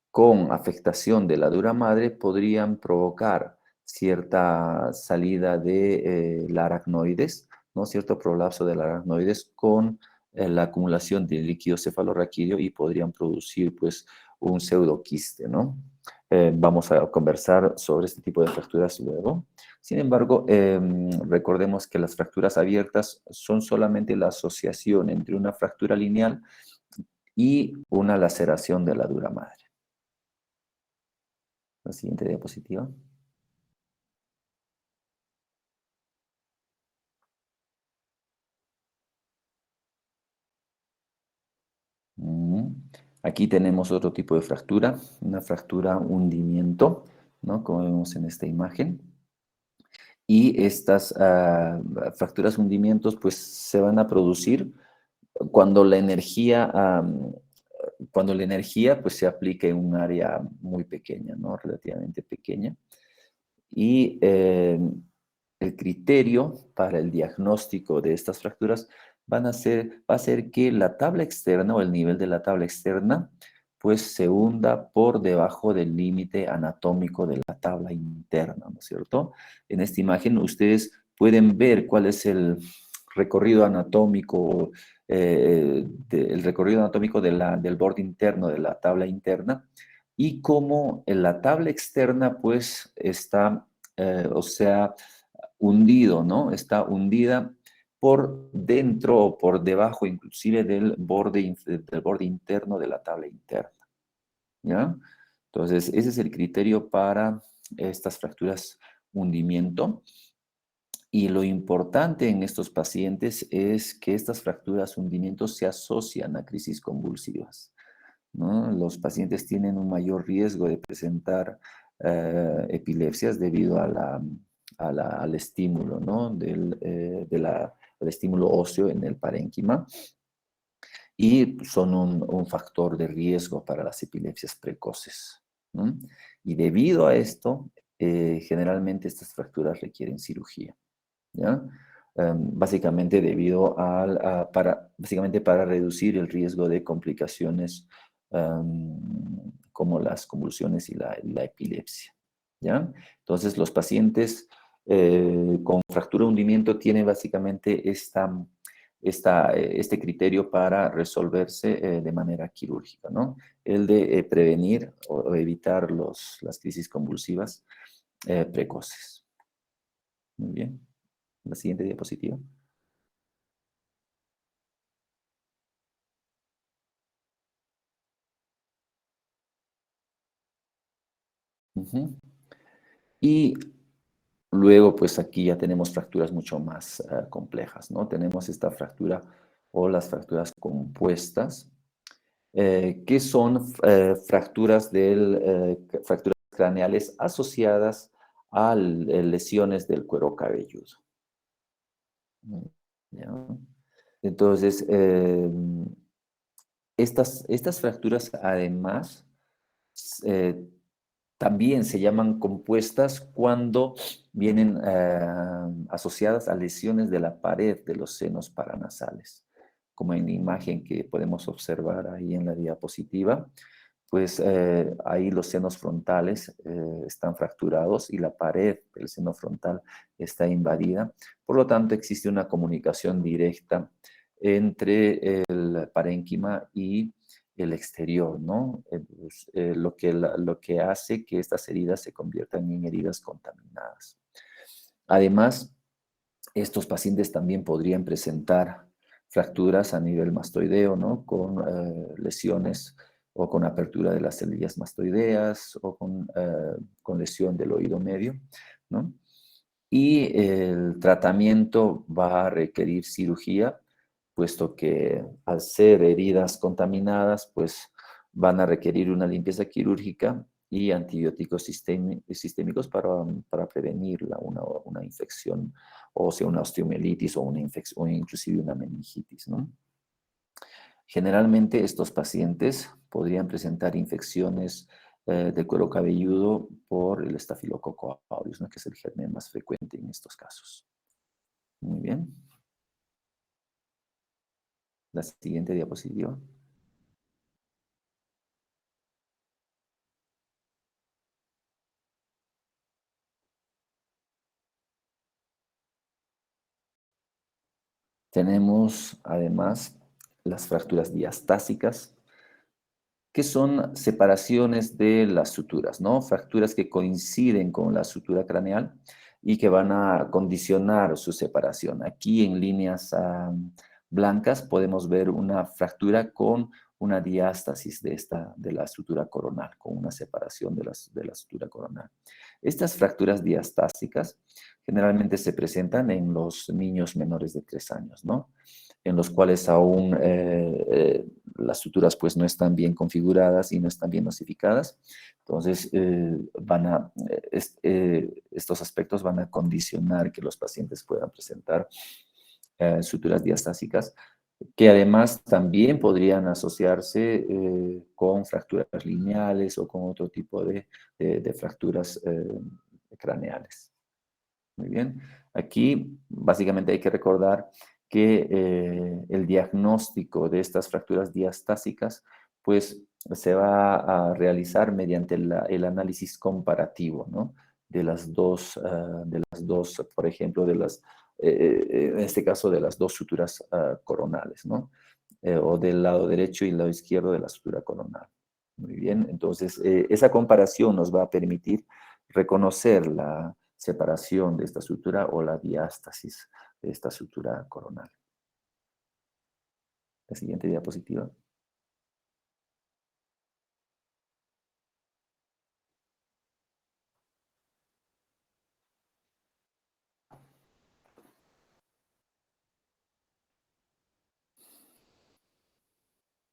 con afectación de la dura madre podrían provocar cierta salida de la aracnoides, ¿no? Cierto prolapso de la aracnoides con la acumulación de líquido cefalorraquídeo y podrían producir pues un pseudoquiste, ¿no? Vamos a conversar sobre este tipo de fracturas luego. Sin embargo, recordemos que las fracturas abiertas son solamente la asociación entre una fractura lineal y una laceración de la dura madre. La siguiente diapositiva. Aquí tenemos otro tipo de fractura, una fractura hundimiento, ¿no? Como vemos en esta imagen. Y estas fracturas hundimientos pues se van a producir cuando la energía, pues se aplica en un área muy pequeña, ¿no? Relativamente pequeña. Y el criterio para el diagnóstico de estas fracturas va a ser que la tabla externa o el nivel de la tabla externa pues se hunda por debajo del límite anatómico de la tabla interna, ¿no es cierto? En esta imagen ustedes pueden ver cuál es el recorrido anatómico, el recorrido anatómico del borde interno de la tabla interna y cómo en la tabla externa pues está, o sea, hundido, ¿no? Está hundida por dentro o por debajo inclusive del borde interno de la tabla interna, ¿ya? Entonces, ese es el criterio para estas fracturas hundimiento. Y lo importante en estos pacientes es que estas fracturas hundimientos se asocian a crisis convulsivas, ¿no? Los pacientes tienen un mayor riesgo de presentar epilepsias debido al estímulo, ¿no? Al estímulo óseo en el parénquima y son un factor de riesgo para las epilepsias precoces, ¿no? Y debido a esto, generalmente estas fracturas requieren cirugía, ¿ya? Básicamente básicamente para reducir el riesgo de complicaciones como las convulsiones y la epilepsia, ¿ya? Entonces, los pacientes con fractura hundimiento tienen básicamente este criterio para resolverse de manera quirúrgica, ¿no? El de prevenir o evitar las crisis convulsivas precoces. Muy bien. La siguiente diapositiva. Ujú. Y luego, pues aquí ya tenemos fracturas mucho más complejas, ¿no? Tenemos esta fractura o las fracturas compuestas, que son fracturas craneales asociadas a lesiones del cuero cabelludo. ¿Ya? Entonces, estas fracturas además eh, también se llaman compuestas cuando vienen asociadas a lesiones de la pared de los senos paranasales, como en la imagen que podemos observar ahí en la diapositiva. Pues ahí los senos frontales están fracturados y la pared del seno frontal está invadida. Por lo tanto, existe una comunicación directa entre el parénquima y el exterior, ¿no? Lo que hace que estas heridas se conviertan en heridas contaminadas. Además, estos pacientes también podrían presentar fracturas a nivel mastoideo, ¿no? Con lesiones o con apertura de las celillas mastoideas o con lesión del oído medio, ¿no? Y el tratamiento va a requerir cirugía, puesto que al ser heridas contaminadas, pues van a requerir una limpieza quirúrgica y antibióticos sistémicos para prevenir una infección, o sea, una osteomielitis o una infección, o inclusive una meningitis, ¿no? Generalmente estos pacientes podrían presentar infecciones del cuero cabelludo por el estafilococo aureus, ¿no? Que es el germen más frecuente en estos casos. Muy bien. La siguiente diapositiva. Tenemos además las fracturas diastásicas, que son separaciones de las suturas, ¿no? Fracturas que coinciden con la sutura craneal y que van a condicionar su separación. Aquí en líneas blancas podemos ver una fractura con una diástasis de la sutura coronal, con una separación de la sutura coronal. Estas fracturas diastásicas generalmente se presentan en los niños menores de 3 años, ¿no? En los cuales aún las suturas pues no están bien configuradas y no están bien osificadas. Entonces, estos aspectos van a condicionar que los pacientes puedan presentar suturas diastásicas, que además también podrían asociarse con fracturas lineales o con otro tipo de fracturas craneales. Muy bien. Aquí básicamente hay que recordar que el diagnóstico de estas fracturas diastásicas pues se va a realizar mediante el análisis comparativo, ¿no? De las dos, por ejemplo, en este caso de las dos suturas coronales, ¿no? O del lado derecho y el lado izquierdo de la sutura coronal. Muy bien, entonces esa comparación nos va a permitir reconocer la separación de esta sutura o la diástasis de esta sutura coronal. La siguiente diapositiva.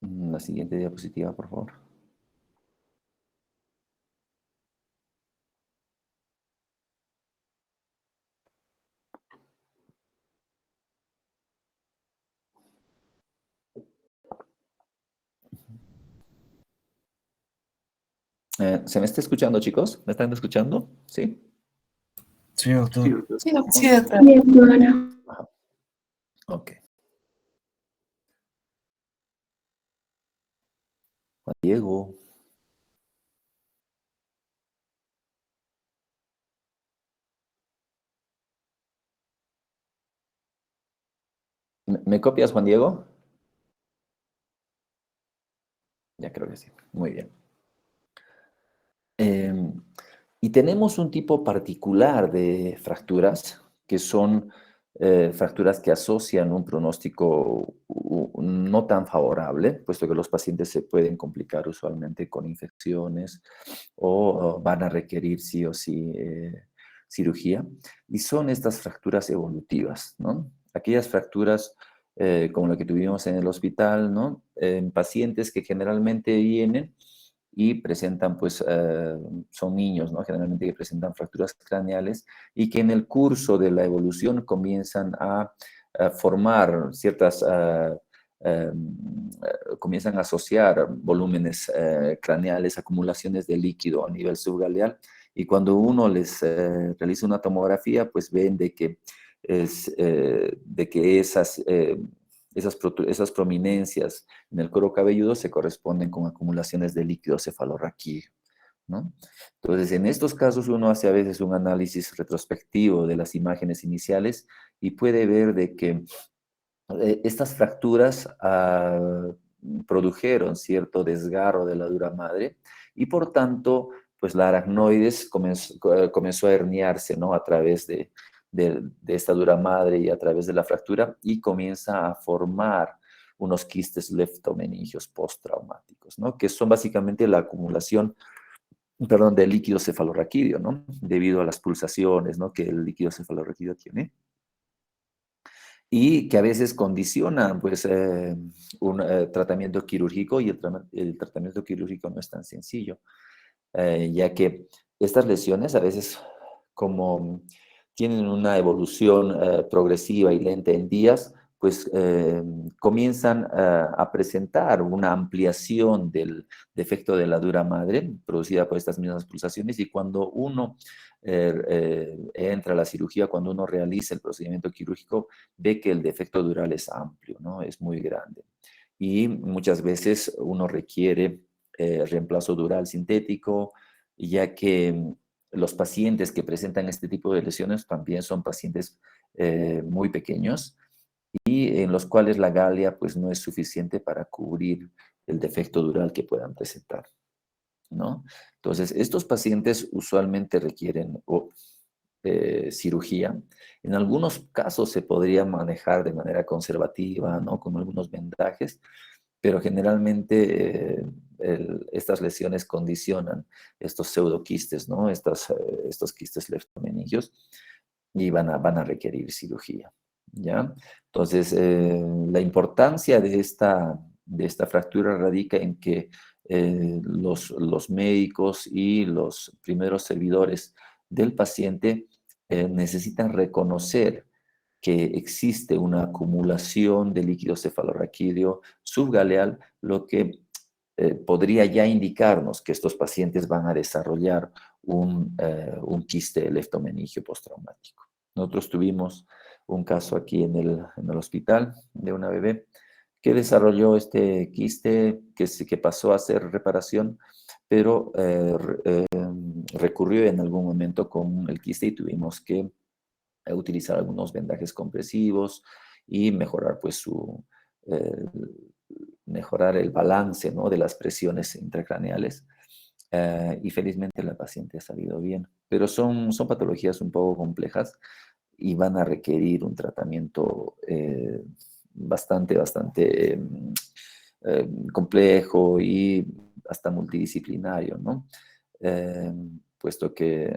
La siguiente diapositiva, por favor. ¿Se me está escuchando, chicos? ¿Me están escuchando? ¿Sí? Sí, doctor. Sí, doctor. Sí, doctor. Bien, doctora. Ajá. Ok. Juan Diego. ¿Me copias, Juan Diego? Ya creo que sí. Muy bien. Y tenemos un tipo particular de fracturas, que son fracturas que asocian un pronóstico no tan favorable, puesto que los pacientes se pueden complicar usualmente con infecciones o van a requerir sí o sí cirugía. Y son estas fracturas evolutivas, ¿no? Aquellas fracturas como la que tuvimos en el hospital, ¿no? En pacientes que generalmente vienen y presentan, pues, son niños, ¿no? Generalmente que presentan fracturas craneales y que en el curso de la evolución comienzan a formar ciertas, comienzan a asociar volúmenes craneales, acumulaciones de líquido a nivel subgaleal, y cuando uno les realiza una tomografía, pues ven de que esas prominencias en el cuero cabelludo se corresponden con acumulaciones de líquido cefalorraquídeo, ¿no? Entonces, en estos casos uno hace a veces un análisis retrospectivo de las imágenes iniciales y puede ver de que estas fracturas produjeron cierto desgarro de la dura madre y por tanto, pues la aracnoides comenzó a herniarse, ¿no? A través de esta dura madre y a través de la fractura, y comienza a formar unos quistes leptomeningios postraumáticos, ¿no? Que son básicamente la acumulación, perdón, de líquido cefalorraquídeo, ¿no? Debido a las pulsaciones, ¿no? Que el líquido cefalorraquídeo tiene y que a veces condicionan, pues, un tratamiento quirúrgico, y el tratamiento quirúrgico no es tan sencillo. ya que estas lesiones a veces, como tienen una evolución progresiva y lenta en días, pues comienzan a presentar una ampliación del defecto de la dura madre producida por estas mismas pulsaciones, y cuando uno entra a la cirugía, cuando uno realiza el procedimiento quirúrgico, ve que el defecto dural es amplio, ¿no? Es muy grande. Y muchas veces uno requiere reemplazo dural sintético, ya que los pacientes que presentan este tipo de lesiones también son pacientes muy pequeños y en los cuales la galia pues no es suficiente para cubrir el defecto dural que puedan presentar, ¿no? Entonces, estos pacientes usualmente requieren cirugía. En algunos casos se podría manejar de manera conservativa, ¿no? Con algunos vendajes, pero generalmente estas lesiones condicionan estos pseudoquistes, ¿no? Estos quistes leptomeningios, y van a requerir cirugía, ¿ya? Entonces, la importancia de esta fractura radica en que los médicos y los primeros servidores del paciente necesitan reconocer que existe una acumulación de líquido cefalorraquídeo subgaleal, lo que podría ya indicarnos que estos pacientes van a desarrollar un quiste leptomeningio postraumático. Nosotros tuvimos un caso aquí en el hospital de una bebé que desarrolló este quiste, que pasó a hacer reparación, pero recurrió en algún momento con el quiste y tuvimos que utilizar algunos vendajes compresivos y mejorar pues eh, mejorar el balance, ¿no?, de las presiones intracraneales. Y felizmente la paciente ha salido bien. Pero son patologías un poco complejas y van a requerir un tratamiento bastante complejo y hasta multidisciplinario, ¿no? Puesto que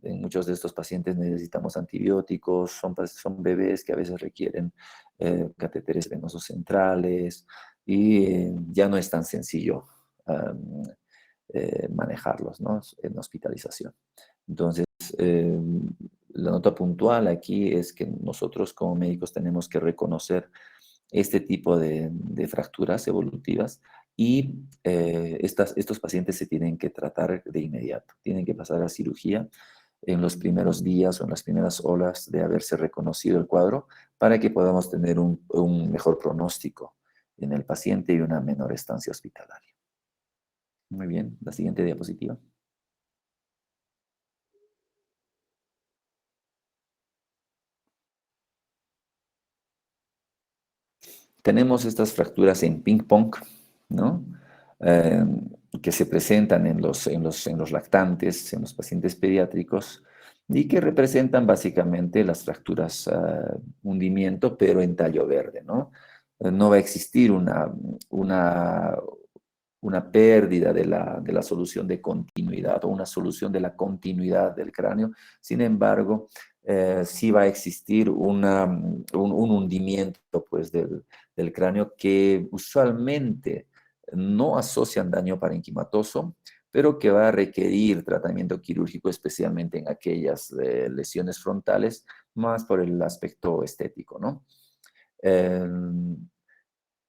en muchos de estos pacientes necesitamos antibióticos, son bebés que a veces requieren catéteres venosos centrales y ya no es tan sencillo manejarlos, ¿no?, en hospitalización. Entonces, la nota puntual aquí es que nosotros como médicos tenemos que reconocer este tipo de fracturas evolutivas y estos pacientes se tienen que tratar de inmediato, tienen que pasar a cirugía en los primeros días o en las primeras olas de haberse reconocido el cuadro para que podamos tener un mejor pronóstico en el paciente y una menor estancia hospitalaria. Muy bien, la siguiente diapositiva. Tenemos estas fracturas en ping-pong, ¿no? Eh, que se presentan en los lactantes, en los pacientes pediátricos, y que representan básicamente las fracturas hundimiento, pero en tallo verde, ¿no? No va a existir una, una pérdida de la solución de continuidad o una solución de la continuidad del cráneo. Sin embargo, sí va a existir un hundimiento pues, del cráneo que usualmente no asocian daño parenquimatoso, pero que va a requerir tratamiento quirúrgico, especialmente en aquellas lesiones frontales, más por el aspecto estético, ¿no?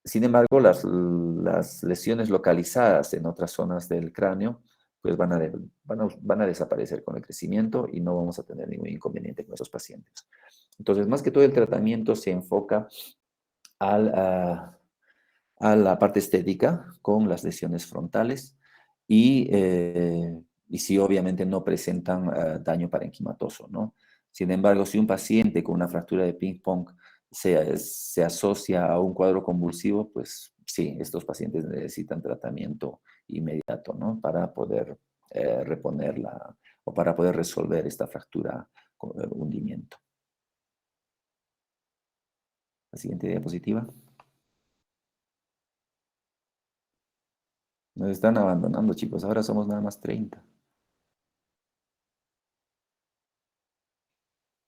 Sin embargo, las lesiones localizadas en otras zonas del cráneo pues van a desaparecer con el crecimiento y no vamos a tener ningún inconveniente con esos pacientes. Entonces, más que todo el tratamiento se enfoca a la parte estética con las lesiones frontales y si obviamente no presentan daño parenquimatoso, ¿no? Sin embargo, si un paciente con una fractura de ping-pong se asocia a un cuadro convulsivo, pues sí, estos pacientes necesitan tratamiento inmediato, ¿no?, para poder reponerla o para poder resolver esta fractura con hundimiento. La siguiente diapositiva. Nos están abandonando, chicos. Ahora somos nada más 30.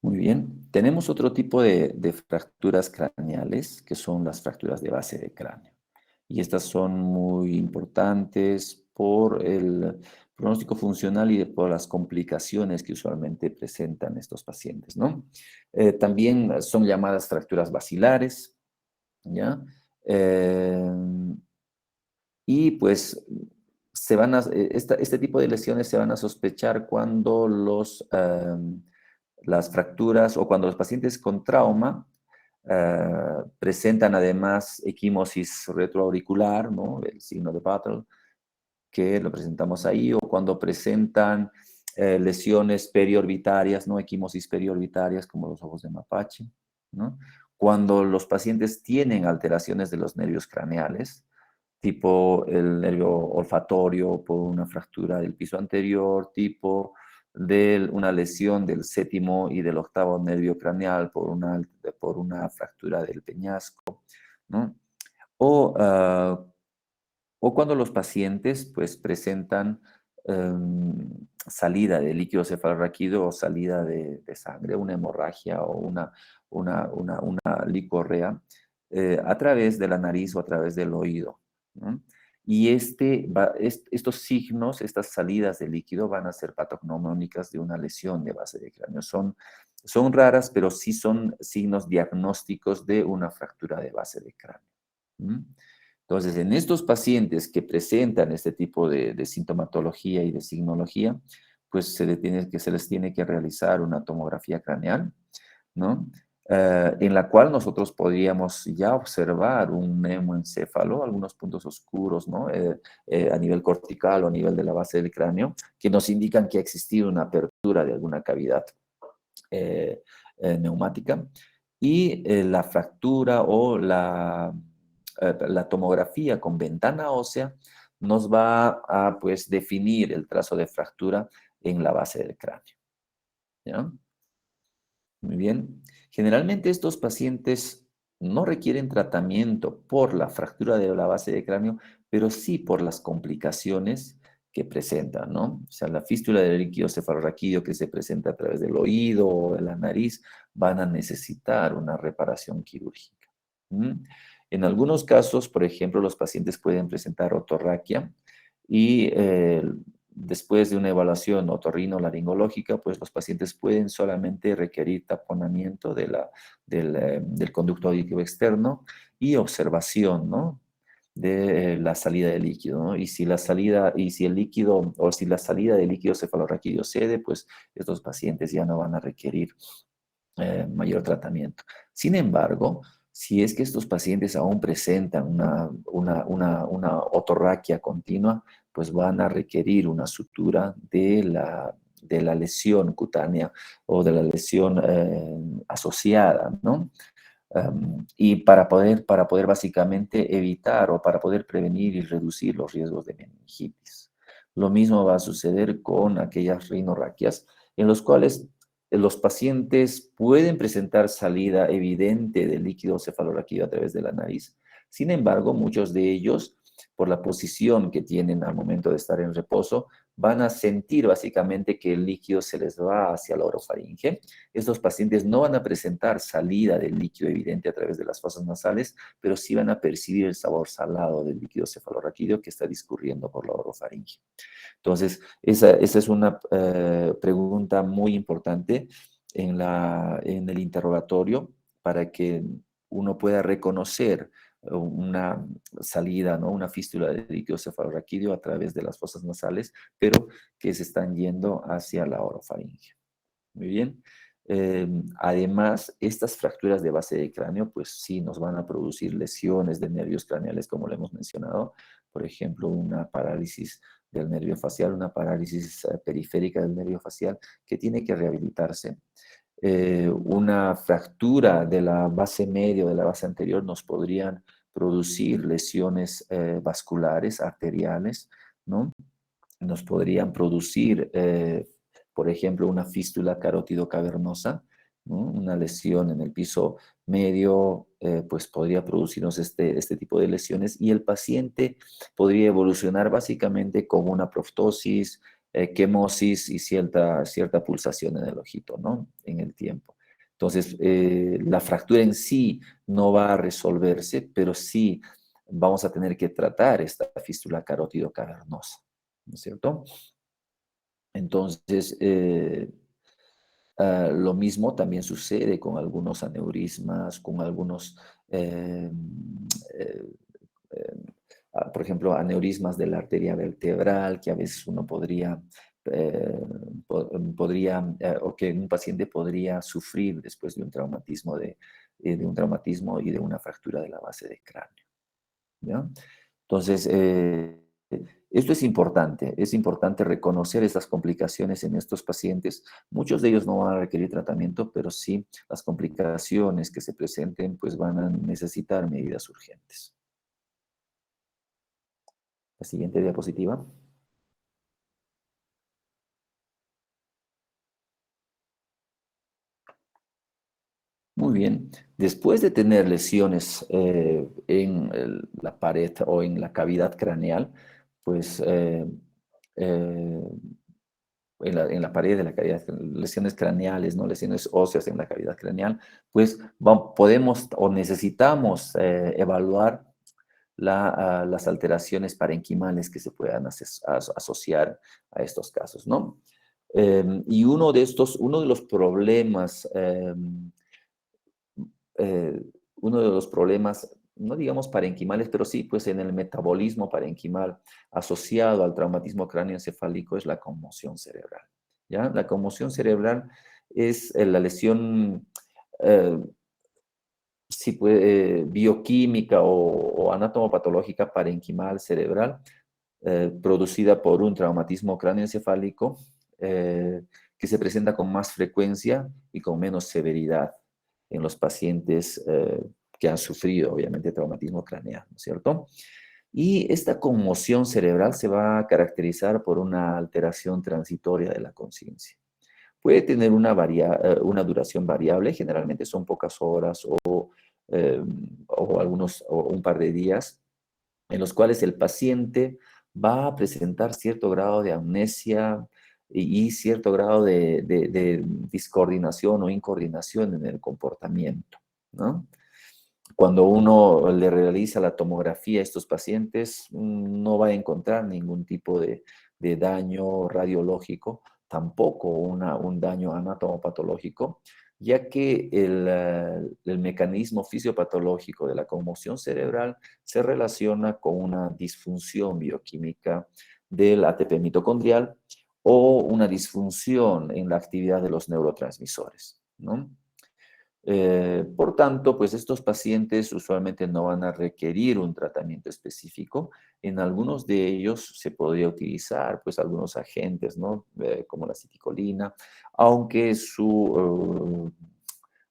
Muy bien. Tenemos otro tipo de fracturas craneales, que son las fracturas de base de cráneo. Y estas son muy importantes Pronóstico funcional y por las complicaciones que usualmente presentan estos pacientes, ¿no? También son llamadas fracturas basilares, ¿ya? Y pues este tipo de lesiones se van a sospechar cuando las fracturas o cuando los pacientes con trauma presentan además equimosis retroauricular, ¿no? El signo de Battle, que lo presentamos ahí, o cuando presentan lesiones periorbitarias, ¿no? Equimosis periorbitarias como los ojos de mapache, ¿no? Cuando los pacientes tienen alteraciones de los nervios craneales, tipo el nervio olfatorio por una fractura del piso anterior, tipo de una lesión del séptimo y del octavo nervio craneal por una fractura del peñasco, ¿no? O, o cuando los pacientes pues, presentan salida de líquido cefalorraquídeo o salida de sangre, una hemorragia o una licorrea a través de la nariz o a través del oído, ¿no? Y estos signos, estas salidas de líquido van a ser patognomónicas de una lesión de base de cráneo. Son raras, pero sí son signos diagnósticos de una fractura de base de cráneo. ¿Mm? Entonces, en estos pacientes que presentan este tipo de sintomatología y de signología, pues se les tiene que realizar una tomografía craneal, ¿no? En la cual nosotros podríamos ya observar un nemoencéfalo, algunos puntos oscuros, ¿no? A nivel cortical o a nivel de la base del cráneo, que nos indican que ha existido una apertura de alguna cavidad neumática. Y la fractura o la tomografía con ventana ósea nos va a pues, definir el trazo de fractura en la base del cráneo. ¿Ya? Muy bien. Generalmente estos pacientes no requieren tratamiento por la fractura de la base del cráneo, pero sí por las complicaciones que presentan, ¿no? O sea, la fístula del líquido cefalorraquídeo que se presenta a través del oído o de la nariz van a necesitar una reparación quirúrgica. ¿Mm? En algunos casos, por ejemplo, los pacientes pueden presentar otorraquia y después de una evaluación otorrinolaringológica, pues los pacientes pueden solamente requerir taponamiento del conducto auditivo externo y observación, ¿no? De la salida de líquido, ¿no? Y si el líquido o si la salida de líquido cefalorraquídeo cede, pues estos pacientes ya no van a requerir mayor tratamiento. Sin embargo, si es que estos pacientes aún presentan una otorraquia continua, pues van a requerir una sutura de la lesión cutánea o de la lesión asociada, ¿no? Y para poder básicamente evitar o para poder prevenir y reducir los riesgos de meningitis. Lo mismo va a suceder con aquellas rinorraquias en los cuales los pacientes pueden presentar salida evidente del líquido cefalorraquídeo a través de la nariz. Sin embargo, muchos de ellos, por la posición que tienen al momento de estar en reposo, van a sentir básicamente que el líquido se les va hacia la orofaringe. Estos pacientes no van a presentar salida del líquido evidente a través de las fosas nasales, pero sí van a percibir el sabor salado del líquido cefalorraquídeo que está discurriendo por la orofaringe. Entonces, esa es una pregunta muy importante en el interrogatorio para que uno pueda reconocer una salida, ¿no? Una fístula de líquido cefalorraquídeo a través de las fosas nasales, pero que se están yendo hacia la orofaringe. Muy bien. Además, estas fracturas de base de cráneo, pues sí nos van a producir lesiones de nervios craneales, como lo hemos mencionado. Por ejemplo, una parálisis del nervio facial, una parálisis periférica del nervio facial que tiene que rehabilitarse. Una fractura de la base media o de la base anterior nos podrían producir lesiones vasculares, arteriales, ¿no? Nos podrían producir, por ejemplo, una fístula carótido cavernosa, ¿no? Una lesión en el piso medio, pues podría producirnos este tipo de lesiones y el paciente podría evolucionar básicamente como una proftosis, quemosis y cierta pulsación en el ojito, ¿no? En el tiempo. Entonces, la fractura en sí no va a resolverse, pero sí vamos a tener que tratar esta fístula carótido cavernosa, ¿no es cierto? Entonces, lo mismo también sucede con algunos aneurismas, con algunos, eh, eh, por ejemplo, aneurismas de la arteria vertebral, que a veces uno podría, eh, o que un paciente podría sufrir después de un traumatismo, de un traumatismo y de una fractura de la base del cráneo. ¿Ya? Entonces, esto es importante reconocer estas complicaciones en estos pacientes. Muchos de ellos no van a requerir tratamiento, pero sí las complicaciones que se presenten, pues van a necesitar medidas urgentes. La siguiente diapositiva. Muy bien. Después de tener lesiones en la pared o en la cavidad craneal, pues eh, en la pared de la cavidad, lesiones craneales, ¿no? Lesiones óseas en la cavidad craneal, pues podemos o necesitamos evaluar las alteraciones parenquimales que se puedan asociar a estos casos, ¿no? Y uno de los problemas, uno de los problemas, no digamos parenquimales, pero sí, pues en el metabolismo parenquimal asociado al traumatismo cráneoencefálico es la conmoción cerebral, ¿ya? La conmoción cerebral es la lesión eh, bioquímica o anatomopatológica parenquimal cerebral producida por un traumatismo cráneoencefálico que se presenta con más frecuencia y con menos severidad en los pacientes que han sufrido, obviamente, traumatismo craneal, ¿no es cierto? Y esta conmoción cerebral se va a caracterizar por una alteración transitoria de la conciencia. Puede tener una duración variable, generalmente son pocas horas o un par de días, en los cuales el paciente va a presentar cierto grado de amnesia y cierto grado de discoordinación o incoordinación en el comportamiento, ¿no? Cuando uno le realiza la tomografía a estos pacientes, no va a encontrar ningún tipo de daño radiológico, tampoco un daño anatomopatológico, ya que el mecanismo fisiopatológico de la conmoción cerebral se relaciona con una disfunción bioquímica del ATP mitocondrial o una disfunción en la actividad de los neurotransmisores, ¿no? Por tanto, pues estos pacientes usualmente no van a requerir un tratamiento específico. En algunos de ellos se podría utilizar pues algunos agentes, ¿no? Como la citicolina, aunque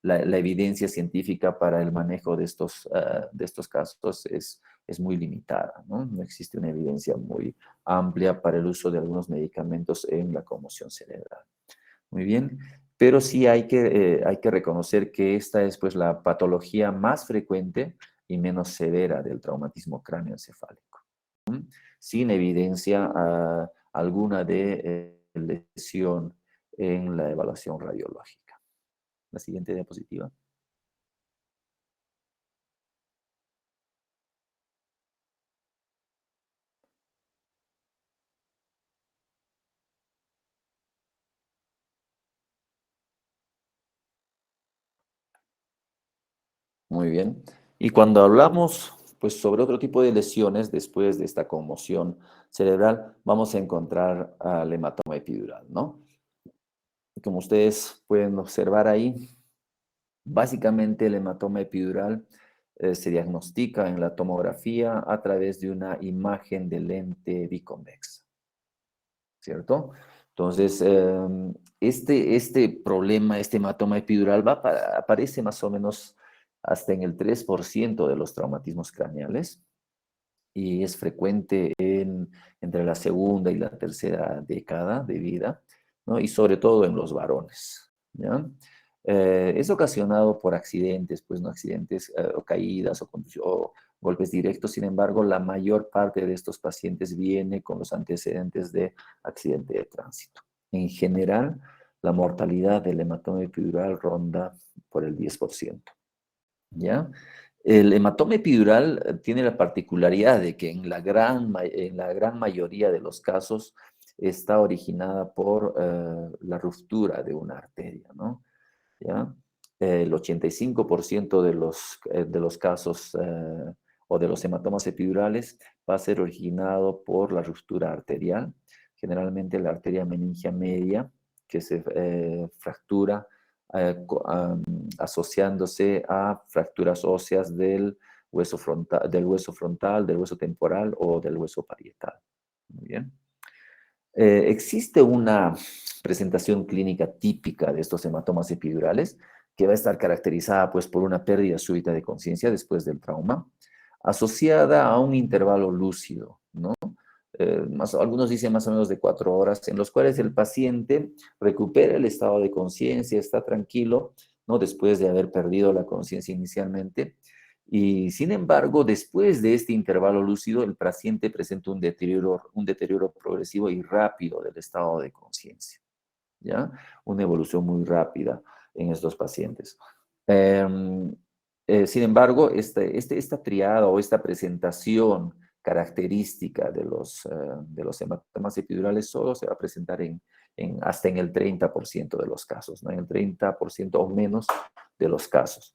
la evidencia científica para el manejo de estos casos es muy limitada, ¿no? No existe una evidencia muy amplia para el uso de algunos medicamentos en la conmoción cerebral. Muy bien, pero sí hay que reconocer que esta es pues la patología más frecuente y menos severa del traumatismo cráneoencefálico, sin evidencia alguna de lesión en la evaluación radiológica. La siguiente diapositiva. Muy bien. Y cuando hablamos pues, sobre otro tipo de lesiones después de esta conmoción cerebral, vamos a encontrar al hematoma epidural, ¿no? Como ustedes pueden observar ahí, básicamente el hematoma epidural se diagnostica en la tomografía a través de una imagen de lente biconvexa, ¿cierto? Entonces, este problema, este hematoma epidural aparece más o menos hasta en el 3% de los traumatismos craneales y es frecuente entre la segunda y la tercera década de vida, ¿no? Y sobre todo en los varones, ¿ya? Es ocasionado por accidentes, pues no accidentes o caídas o golpes directos. Sin embargo, la mayor parte de estos pacientes viene con los antecedentes de accidente de tránsito. En general, la mortalidad del hematoma epidural ronda por el 10%, ¿ya? El hematoma epidural tiene la particularidad de que en la gran mayoría de los casos está originada por la ruptura de una arteria, ¿no? ¿Ya? El 85% de los casos o de los hematomas epidurales va a ser originado por la ruptura arterial, generalmente la arteria meningia media, que se fractura asociándose a fracturas óseas del hueso frontal, del hueso temporal o del hueso parietal. Muy bien. Existe una presentación clínica típica de estos hematomas epidurales que va a estar caracterizada pues, por una pérdida súbita de conciencia después del trauma, asociada a un intervalo lúcido, ¿no? Algunos dicen más o menos de 4 horas, en los cuales el paciente recupera el estado de conciencia, está tranquilo, ¿no? Después de haber perdido la conciencia inicialmente. Y sin embargo, después de este intervalo lúcido, el paciente presenta un deterioro progresivo y rápido del estado de conciencia, ¿ya? Una evolución muy rápida en estos pacientes. Sin embargo, esta triada o esta presentación característica de los hematomas epidurales solo se va a presentar hasta en el 30% de los casos, ¿no? En el 30% o menos de los casos,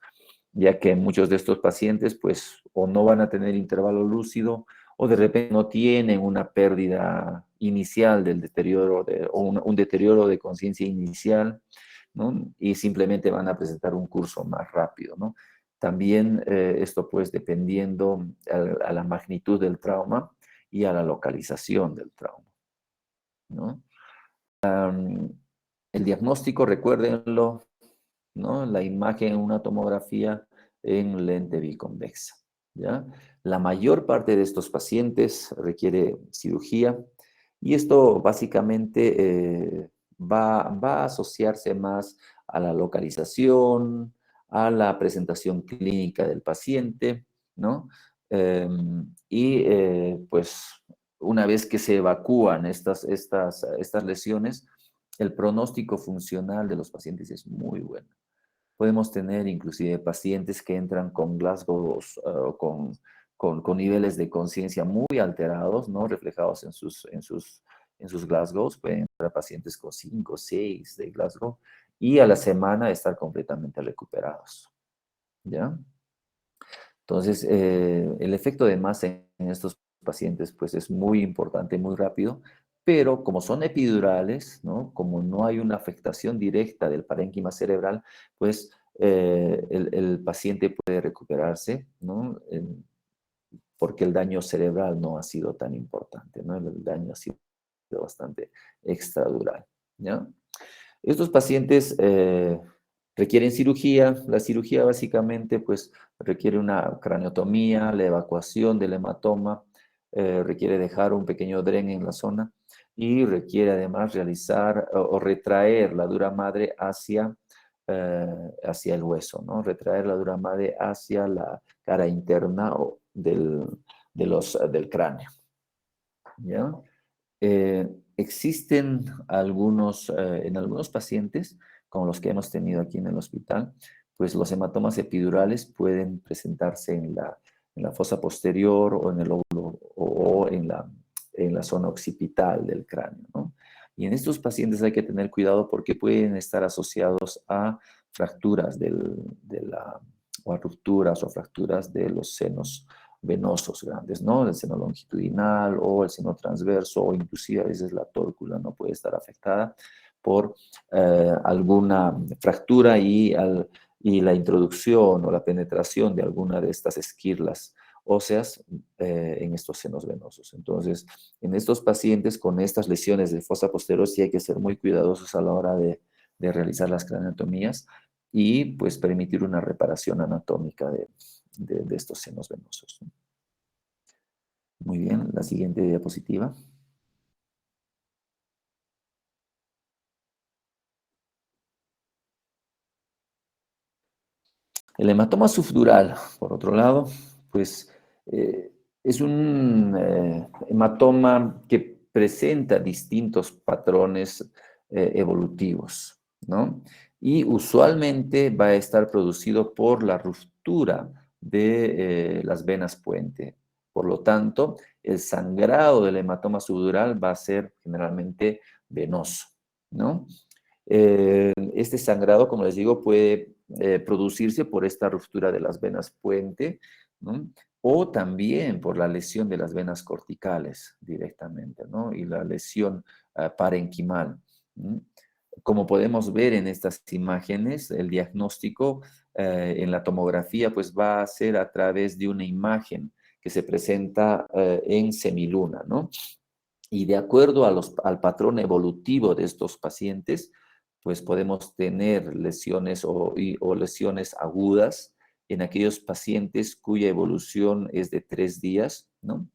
ya que muchos de estos pacientes pues o no van a tener intervalo lúcido o de repente no tienen una pérdida inicial del deterioro o un deterioro de conciencia inicial, ¿no? Y simplemente van a presentar un curso más rápido, ¿no? También esto pues dependiendo a la magnitud del trauma y a la localización del trauma, ¿no? El diagnóstico, recuérdenlo, ¿no? La imagen en una tomografía en lente biconvexa, ¿ya? La mayor parte de estos pacientes requiere cirugía y esto básicamente va a asociarse más a la localización, a la presentación clínica del paciente, ¿no? Pues una vez que se evacúan estas lesiones, el pronóstico funcional de los pacientes es muy bueno. Podemos tener inclusive pacientes que entran con Glasgows, con niveles de conciencia muy alterados, ¿no? Reflejados en sus Glasgows. Pueden entrar pacientes con 5, 6 de Glasgow y a la semana estar completamente recuperados, ¿ya? Entonces, el efecto de masa en estos pacientes pues es muy importante, muy rápido, pero como son epidurales, ¿no? Como no hay una afectación directa del parénquima cerebral, pues el paciente puede recuperarse, ¿no? Porque el daño cerebral no ha sido tan importante, ¿no? El daño ha sido bastante extradural, ¿ya? Estos pacientes requieren cirugía. La cirugía básicamente pues requiere una craniotomía, la evacuación del hematoma, requiere dejar un pequeño dren en la zona y requiere además realizar o retraer la dura madre hacia el hueso, ¿no? Retraer la dura madre hacia la cara interna del cráneo, ¿ya? Existen en algunos pacientes, como los que hemos tenido aquí en el hospital, pues los hematomas epidurales pueden presentarse en la fosa posterior o en el óvulo o en la zona occipital del cráneo, ¿no? Y en estos pacientes hay que tener cuidado porque pueden estar asociados a fracturas o a rupturas o fracturas de los senos venosos grandes, ¿no? El seno longitudinal o el seno transverso o inclusive a veces la tórcula no puede estar afectada por alguna fractura y la introducción o la penetración de alguna de estas esquirlas óseas en estos senos venosos. Entonces, en estos pacientes con estas lesiones de fosa posterior sí hay que ser muy cuidadosos a la hora de realizar las craniotomías y pues permitir una reparación anatómica de estos senos venosos. Muy bien, la siguiente diapositiva. El hematoma subdural, por otro lado, pues es un hematoma que presenta distintos patrones evolutivos, ¿no? Y usualmente va a estar producido por la ruptura de las venas puente Por lo tanto, el sangrado del hematoma subdural va a ser generalmente venoso, ¿no? Este sangrado, como les digo, puede producirse por esta ruptura de las venas puente, ¿no? O también por la lesión de las venas corticales directamente, ¿no? Y la lesión parenquimal, ¿no? Como podemos ver en estas imágenes, el diagnóstico en la tomografía pues va a ser a través de una imagen que se presenta en semiluna, ¿no? Y de acuerdo al patrón evolutivo de estos pacientes, pues podemos tener lesiones o lesiones agudas en aquellos pacientes cuya evolución es de 3 días, ¿no?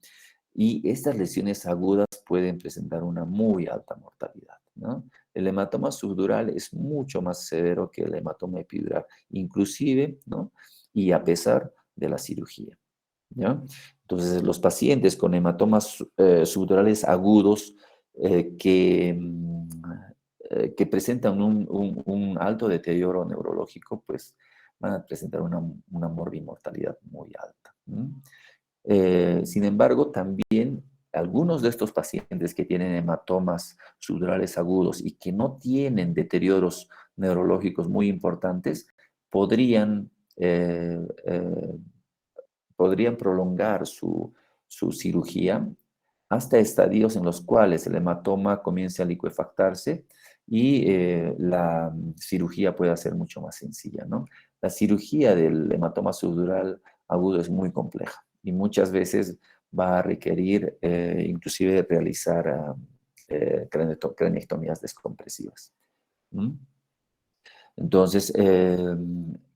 Y estas lesiones agudas pueden presentar una muy alta mortalidad, ¿no? El hematoma subdural es mucho más severo que el hematoma epidural, inclusive, ¿no? Y a pesar de la cirugía, ¿ya? Entonces, los pacientes con hematomas subdurales agudos que presentan un alto deterioro neurológico, pues van a presentar una morbimortalidad muy alta. Sin embargo, también algunos de estos pacientes que tienen hematomas subdurales agudos y que no tienen deterioros neurológicos muy importantes, podrían podrían prolongar su cirugía hasta estadios en los cuales el hematoma comience a liquefactarse y la cirugía pueda ser mucho más sencilla, ¿no? La cirugía del hematoma subdural agudo es muy compleja y muchas veces va a requerir inclusive realizar craniectomías descompresivas. ¿Mm? Entonces,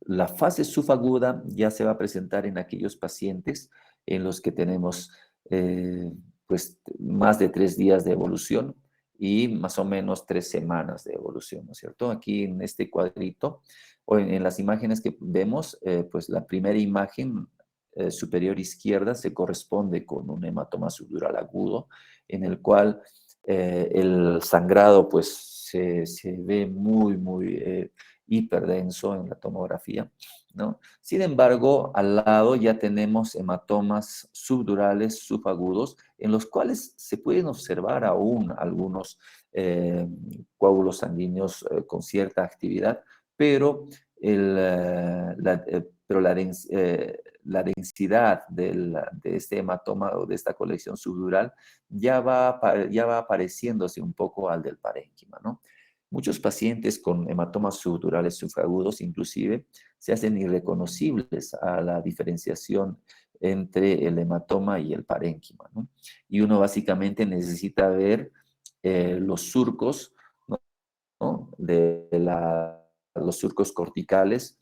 la fase subaguda ya se va a presentar en aquellos pacientes en los que tenemos pues, más de 3 días de evolución y más o menos 3 semanas de evolución, ¿no es cierto? Aquí en este cuadrito, o en las imágenes que vemos, pues la primera imagen superior izquierda se corresponde con un hematoma subdural agudo, en el cual el sangrado pues se ve muy hiperdenso en la tomografía, ¿no? Sin embargo, al lado ya tenemos hematomas subdurales subagudos en los cuales se pueden observar aún algunos coágulos sanguíneos con cierta actividad, pero, la densidad de este hematoma o de esta colección subdural ya va apareciéndose un poco al del parénquima, ¿no? Muchos pacientes con hematomas subdurales subagudos inclusive se hacen irreconocibles a la diferenciación entre el hematoma y el parénquima, ¿no? Y uno básicamente necesita ver los surcos, ¿no? Los surcos corticales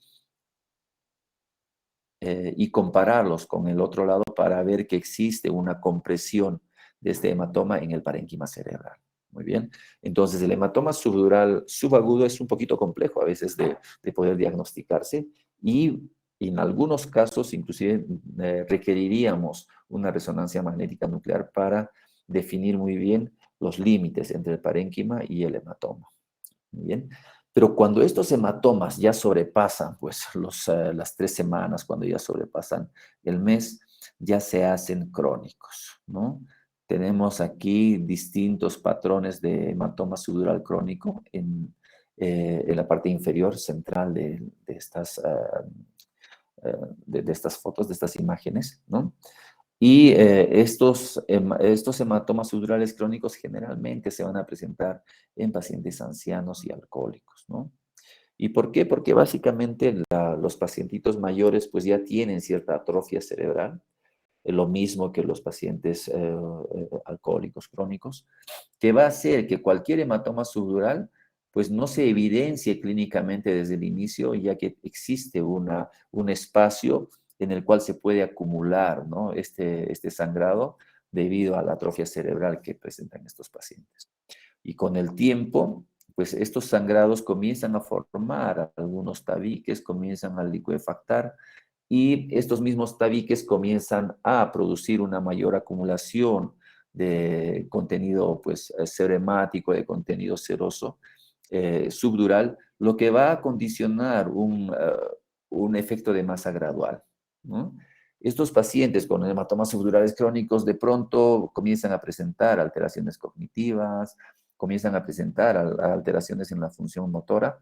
y compararlos con el otro lado para ver que existe una compresión de este hematoma en el parénquima cerebral. Muy bien. Entonces, el hematoma subdural subagudo es un poquito complejo a veces de poder diagnosticarse y en algunos casos inclusive requeriríamos una resonancia magnética nuclear para definir muy bien los límites entre el parénquima y el hematoma. Muy bien. Pero cuando estos hematomas ya sobrepasan, pues las 3 semanas, cuando ya sobrepasan el mes, ya se hacen crónicos, ¿no? Tenemos aquí distintos patrones de hematoma subdural crónico en la parte inferior central de estas fotos, de estas imágenes, ¿no? Y estos hematomas subdurales crónicos generalmente se van a presentar en pacientes ancianos y alcohólicos, ¿no? ¿Y por qué? Porque básicamente los pacientitos mayores pues ya tienen cierta atrofia cerebral, lo mismo que los pacientes alcohólicos crónicos, que va a hacer que cualquier hematoma subdural pues no se evidencie clínicamente desde el inicio, ya que existe un espacio en el cual se puede acumular, ¿no? este sangrado debido a la atrofia cerebral que presentan estos pacientes. Y con el tiempo, pues estos sangrados comienzan a formar algunos tabiques, comienzan a liquefactar y estos mismos tabiques comienzan a producir una mayor acumulación de contenido pues, seremático, de contenido seroso subdural, lo que va a condicionar un efecto de masa gradual, ¿no? Estos pacientes con hematomas subdurales crónicos de pronto comienzan a presentar alteraciones cognitivas, comienzan a presentar alteraciones en la función motora,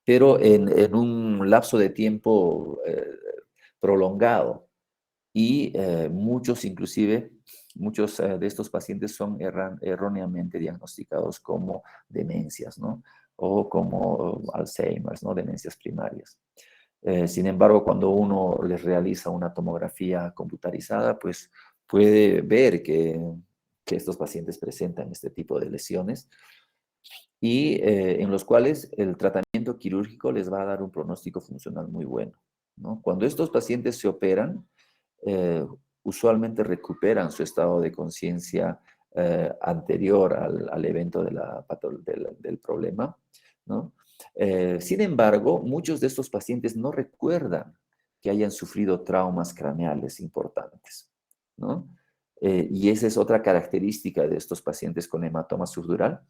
pero en un lapso de tiempo prolongado. Y muchos de estos pacientes son erróneamente diagnosticados como demencias, ¿no? O como Alzheimer, ¿no? Demencias primarias. Sin embargo, cuando uno les realiza una tomografía computarizada, pues puede ver que estos pacientes presentan este tipo de lesiones y en los cuales el tratamiento quirúrgico les va a dar un pronóstico funcional muy bueno, ¿no? Cuando estos pacientes se operan, eh, usualmente recuperan su estado de conciencia anterior al evento del problema, ¿no? Sin embargo, muchos de estos pacientes no recuerdan que hayan sufrido traumas craneales importantes, ¿no? Y esa es otra característica de estos pacientes con hematoma subdural,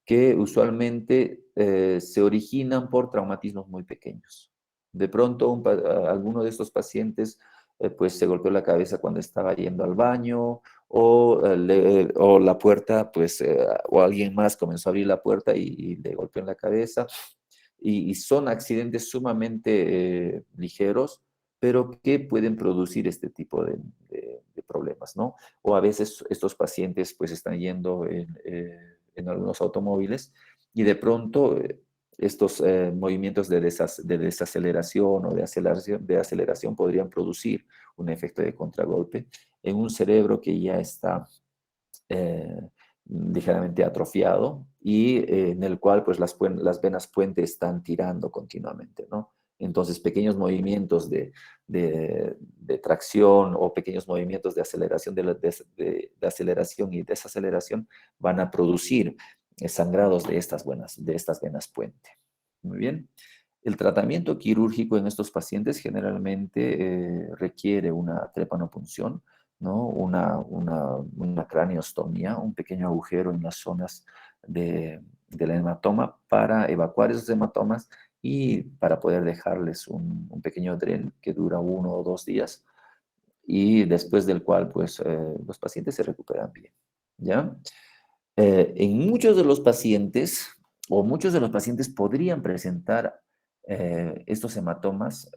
que usualmente se originan por traumatismos muy pequeños. De pronto, alguno de estos pacientes pues se golpeó la cabeza cuando estaba yendo al baño, o la puerta, pues, o alguien más comenzó a abrir la puerta y le golpeó en la cabeza. Y son accidentes sumamente ligeros, pero que pueden producir este tipo de problemas, ¿no? O a veces estos pacientes pues están yendo en algunos automóviles y de pronto estos movimientos de desaceleración o de aceleración podrían producir un efecto de contragolpe en un cerebro que ya está eh, ligeramente atrofiado y en el cual pues las venas puente están tirando continuamente, ¿no? Entonces pequeños movimientos de tracción o pequeños movimientos de aceleración, de aceleración y desaceleración van a producir sangrados de estas venas puente. Muy bien. El tratamiento quirúrgico en estos pacientes generalmente requiere una trepanopunción, ¿no? Una craneostomía, un pequeño agujero en las zonas del hematoma para evacuar esos hematomas y para poder dejarles un pequeño dren que dura 1 o 2 días y después del cual pues los pacientes se recuperan bien, ¿ya? En muchos de los pacientes, o muchos de los pacientes podrían presentar estos hematomas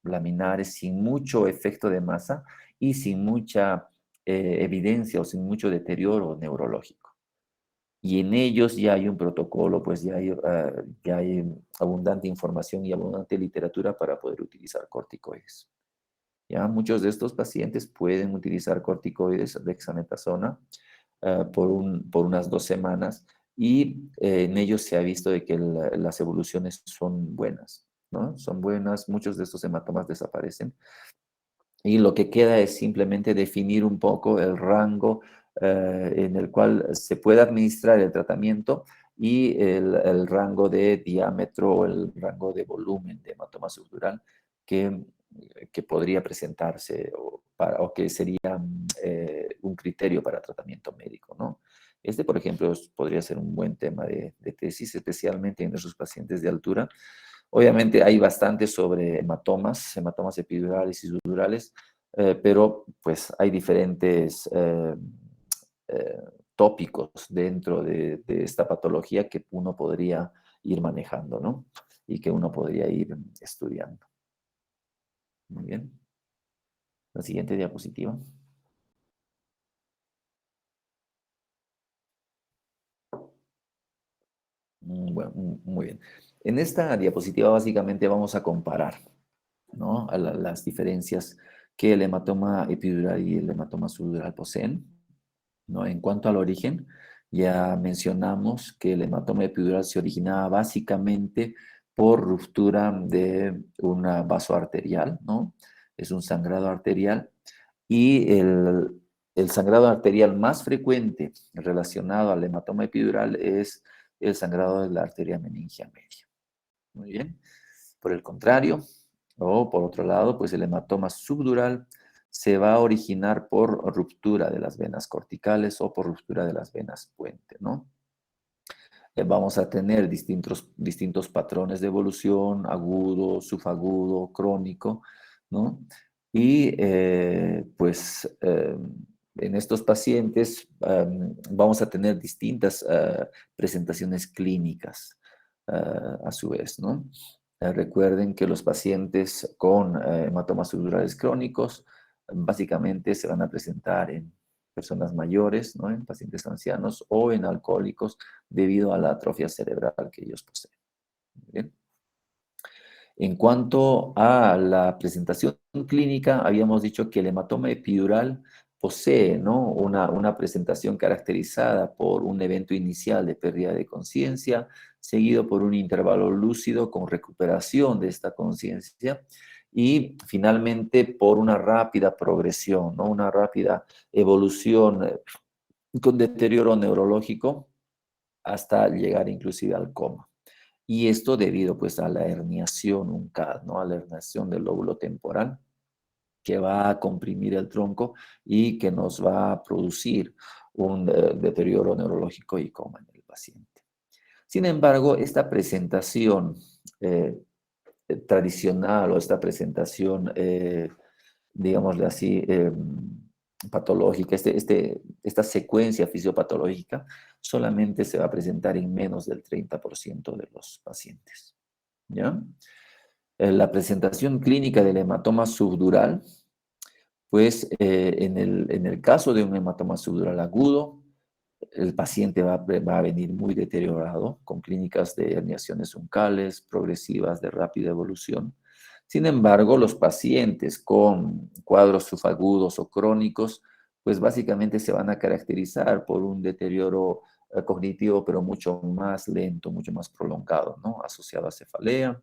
laminares sin mucho efecto de masa y sin mucha evidencia o sin mucho deterioro neurológico. Y en ellos ya hay un protocolo, pues ya hay abundante información y abundante literatura para poder utilizar corticoides. Ya muchos de estos pacientes pueden utilizar corticoides, dexametasona, por unas 2 semanas y en ellos se ha visto de que las evoluciones son buenas, ¿no? Son buenas, muchos de estos hematomas desaparecen y lo que queda es simplemente definir un poco el rango en el cual se puede administrar el tratamiento y el rango de diámetro o el rango de volumen de hematoma subdural que podría presentarse o que sería un criterio para tratamiento médico, ¿no? Este, por ejemplo, podría ser un buen tema de tesis, especialmente en esos pacientes de altura. Obviamente hay bastante sobre hematomas epidurales y subdurales, pero pues hay diferentes eh, tópicos dentro de esta patología que uno podría ir manejando, ¿no? Y que uno podría ir estudiando. Muy bien. La siguiente diapositiva. Bueno, muy bien. En esta diapositiva básicamente vamos a comparar, ¿no? Las diferencias que el hematoma epidural y el hematoma subdural poseen, ¿no? En cuanto al origen, ya mencionamos que el hematoma epidural se originaba básicamente por ruptura de una vaso arterial, ¿no? Es un sangrado arterial y el sangrado arterial más frecuente relacionado al hematoma epidural es el sangrado de la arteria meningia media. Muy bien. Por el contrario, o por otro lado, pues el hematoma subdural se va a originar por ruptura de las venas corticales o por ruptura de las venas puente, ¿no? Vamos a tener distintos patrones de evolución, agudo, subagudo, crónico, ¿no? Y en estos pacientes vamos a tener distintas presentaciones clínicas a su vez, ¿no? Recuerden que los pacientes con hematomas subdurales crónicos básicamente se van a presentar en personas mayores, ¿no? En pacientes ancianos o en alcohólicos debido a la atrofia cerebral que ellos poseen. ¿Bien? En cuanto a la presentación clínica, habíamos dicho que el hematoma epidural posee, ¿no? una presentación caracterizada por un evento inicial de pérdida de conciencia, seguido por un intervalo lúcido con recuperación de esta conciencia y finalmente por una rápida progresión, ¿no? Una rápida evolución con deterioro neurológico hasta llegar inclusive al coma. Y esto debido pues a la herniación UNCAD, ¿no? A la herniación del lóbulo temporal, que va a comprimir el tronco y que nos va a producir un deterioro neurológico y coma en el paciente. Sin embargo, esta presentación tradicional o esta presentación, digámosle así, patológica, esta secuencia fisiopatológica solamente se va a presentar en menos del 30% de los pacientes. ¿Ya? La presentación clínica del hematoma subdural, pues en el caso de un hematoma subdural agudo, el paciente va a venir muy deteriorado, con clínicas de herniaciones uncales, progresivas de rápida evolución. Sin embargo, los pacientes con cuadros subagudos o crónicos, pues básicamente se van a caracterizar por un deterioro cognitivo, pero mucho más lento, mucho más prolongado, ¿no? Asociado a cefalea,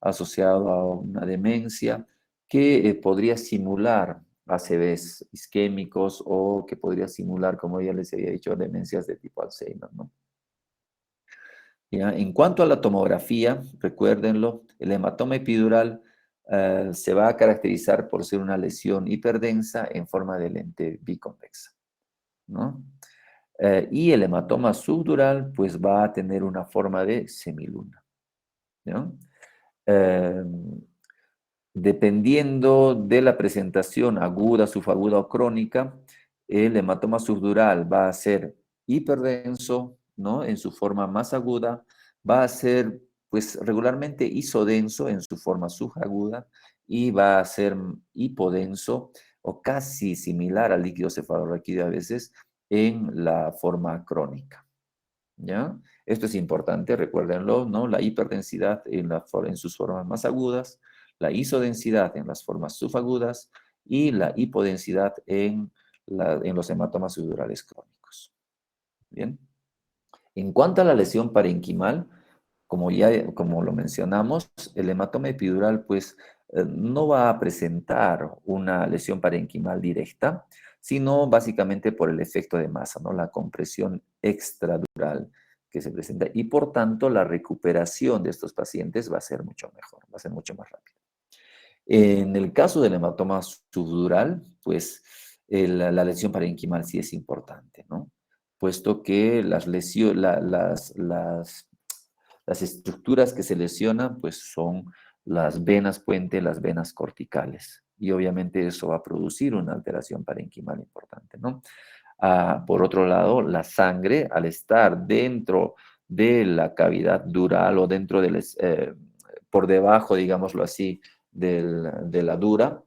asociado a una demencia que podría simular ACVs isquémicos o que podría simular, como ya les había dicho, demencias de tipo Alzheimer, ¿no? ¿Ya? En cuanto a la tomografía, recuérdenlo, el hematoma epidural se va a caracterizar por ser una lesión hiperdensa en forma de lente biconvexa, ¿no? Y el hematoma subdural, pues va a tener una forma de semiluna, ¿no? Dependiendo de la presentación aguda, subaguda o crónica, el hematoma subdural va a ser hiperdenso, ¿no? En su forma más aguda, va a ser pues regularmente isodenso en su forma subaguda y va a ser hipodenso o casi similar al líquido cefalorraquídeo a veces en la forma crónica. ¿Ya? Esto es importante, recuérdenlo, ¿no? La hiperdensidad en sus formas más agudas, la isodensidad en las formas subagudas y la hipodensidad en los hematomas subdurales crónicos. Bien. En cuanto a la lesión parenquimal, como lo mencionamos, el hematoma epidural pues no va a presentar una lesión parenquimal directa, sino básicamente por el efecto de masa, ¿no? La compresión extradural que se presenta y por tanto la recuperación de estos pacientes va a ser mucho mejor, va a ser mucho más rápida. En el caso del hematoma subdural, pues la lesión parenquimal sí es importante, ¿no? Puesto que las estructuras que se lesionan, pues son las venas puente, las venas corticales. Y obviamente eso va a producir una alteración parenquimal importante, ¿no? Por otro lado, la sangre, al estar dentro de la cavidad dural o dentro por debajo, digámoslo así, de la dura,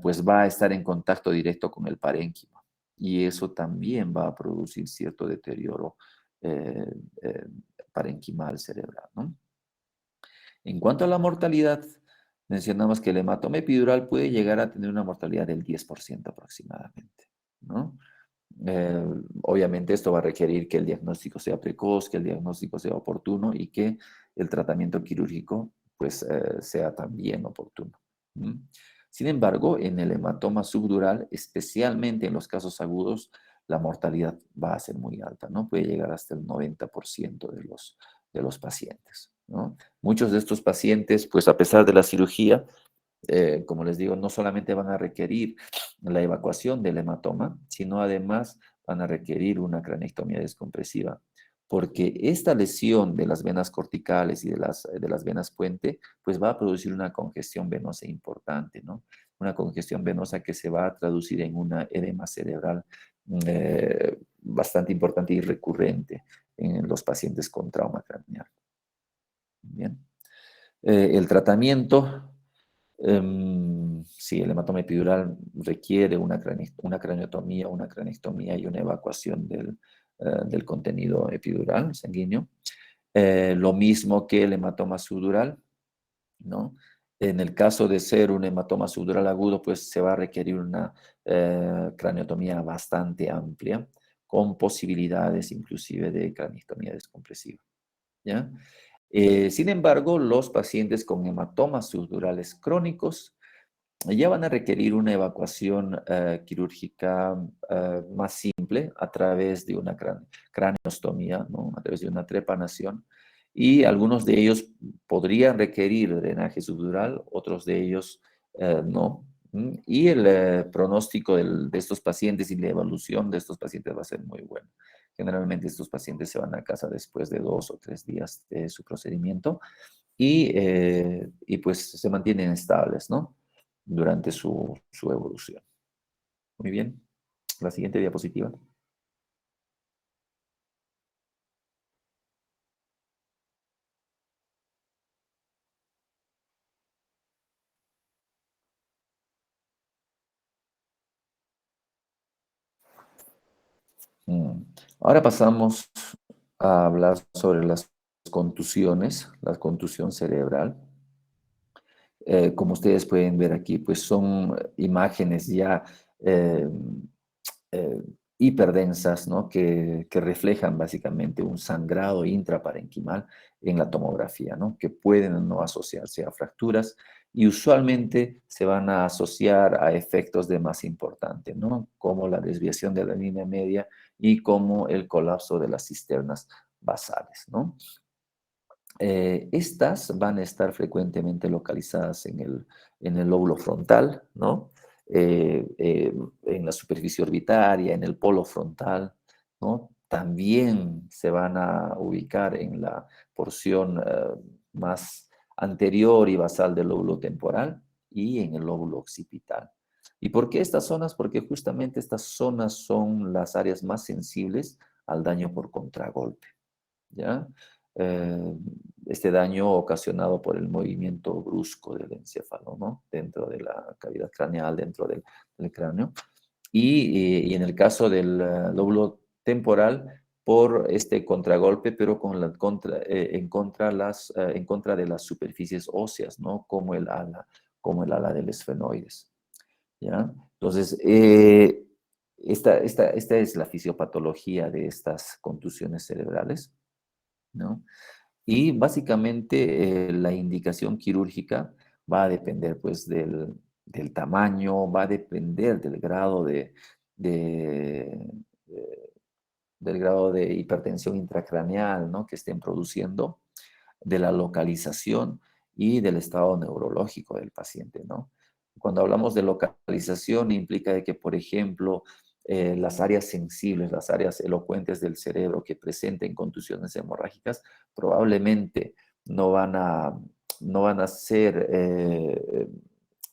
pues va a estar en contacto directo con el parénquima. Y eso también va a producir cierto deterioro eh, eh, parenquimal cerebral, ¿no? En cuanto a la mortalidad, mencionamos que el hematoma epidural puede llegar a tener una mortalidad del 10% aproximadamente, ¿no? Eh, Obviamente esto va a requerir que el diagnóstico sea precoz, que el diagnóstico sea oportuno y que el tratamiento quirúrgico pues sea también oportuno. ¿Mm? Sin embargo, en el hematoma subdural, especialmente en los casos agudos, la mortalidad va a ser muy alta, ¿no? Puede llegar hasta el 90% de los pacientes, ¿no? Muchos de estos pacientes, pues a pesar de la cirugía, como les digo, no solamente van a requerir la evacuación del hematoma, sino además van a requerir una cranectomía descompresiva, porque esta lesión de las venas corticales y de las venas puente, pues va a producir una congestión venosa importante, ¿no? una congestión venosa que se va a traducir en una edema cerebral bastante importante y recurrente en los pacientes con trauma craneal. Bien. El tratamiento, sí, el hematoma epidural requiere una craniotomía, una cranectomía y una evacuación del contenido epidural sanguíneo. Lo mismo que el hematoma subdural, ¿no? En el caso de ser un hematoma subdural agudo, pues se va a requerir una craniotomía bastante amplia, con posibilidades inclusive de craniotomía descompresiva, ¿ya? Sin embargo, los pacientes con hematomas subdurales crónicos ya van a requerir una evacuación quirúrgica más simple a través de una craneostomía, ¿no? A través de una trepanación. Y algunos de ellos podrían requerir drenaje subdural, otros de ellos no. Y el pronóstico de estos pacientes y la evolución de estos pacientes va a ser muy bueno. Generalmente estos pacientes se van a casa después de 2 o 3 días de su procedimiento y pues se mantienen estables, ¿no? Durante su evolución. Muy bien. La siguiente diapositiva. Ahora pasamos a hablar sobre las contusiones, la contusión cerebral. Como ustedes pueden ver aquí, pues son imágenes ya eh, eh, hiperdensas, ¿no? Que reflejan básicamente un sangrado intraparenquimal en la tomografía, ¿no? Que pueden o no asociarse a fracturas y usualmente se van a asociar a efectos de masa importante, ¿no? Como la desviación de la línea media y como el colapso de las cisternas basales, ¿no? Estas van a estar frecuentemente localizadas en el lóbulo frontal, ¿no? En la superficie orbitaria, en el polo frontal, ¿no? También se van a ubicar en la porción más anterior y basal del lóbulo temporal y en el lóbulo occipital. ¿Y por qué estas zonas? Porque justamente estas zonas son las áreas más sensibles al daño por contragolpe, ¿ya? Eh, este daño ocasionado por el movimiento brusco del encéfalo, ¿no? Dentro de la cavidad craneal, dentro del cráneo. Y en el caso del lóbulo temporal, por este contragolpe, pero en contra de las superficies óseas, ¿no? Como el ala del esfenoides, ¿ya? Entonces, esta es la fisiopatología de estas contusiones cerebrales, ¿no? Y básicamente la indicación quirúrgica va a depender pues del tamaño, va a depender de- del grado de hipertensión intracraneal, ¿no? Que estén produciendo, de la localización y del estado neurológico del paciente, ¿no? Cuando hablamos de localización implica de que, por ejemplo, las áreas sensibles, las áreas elocuentes del cerebro que presenten contusiones hemorrágicas probablemente no van a, no van a ser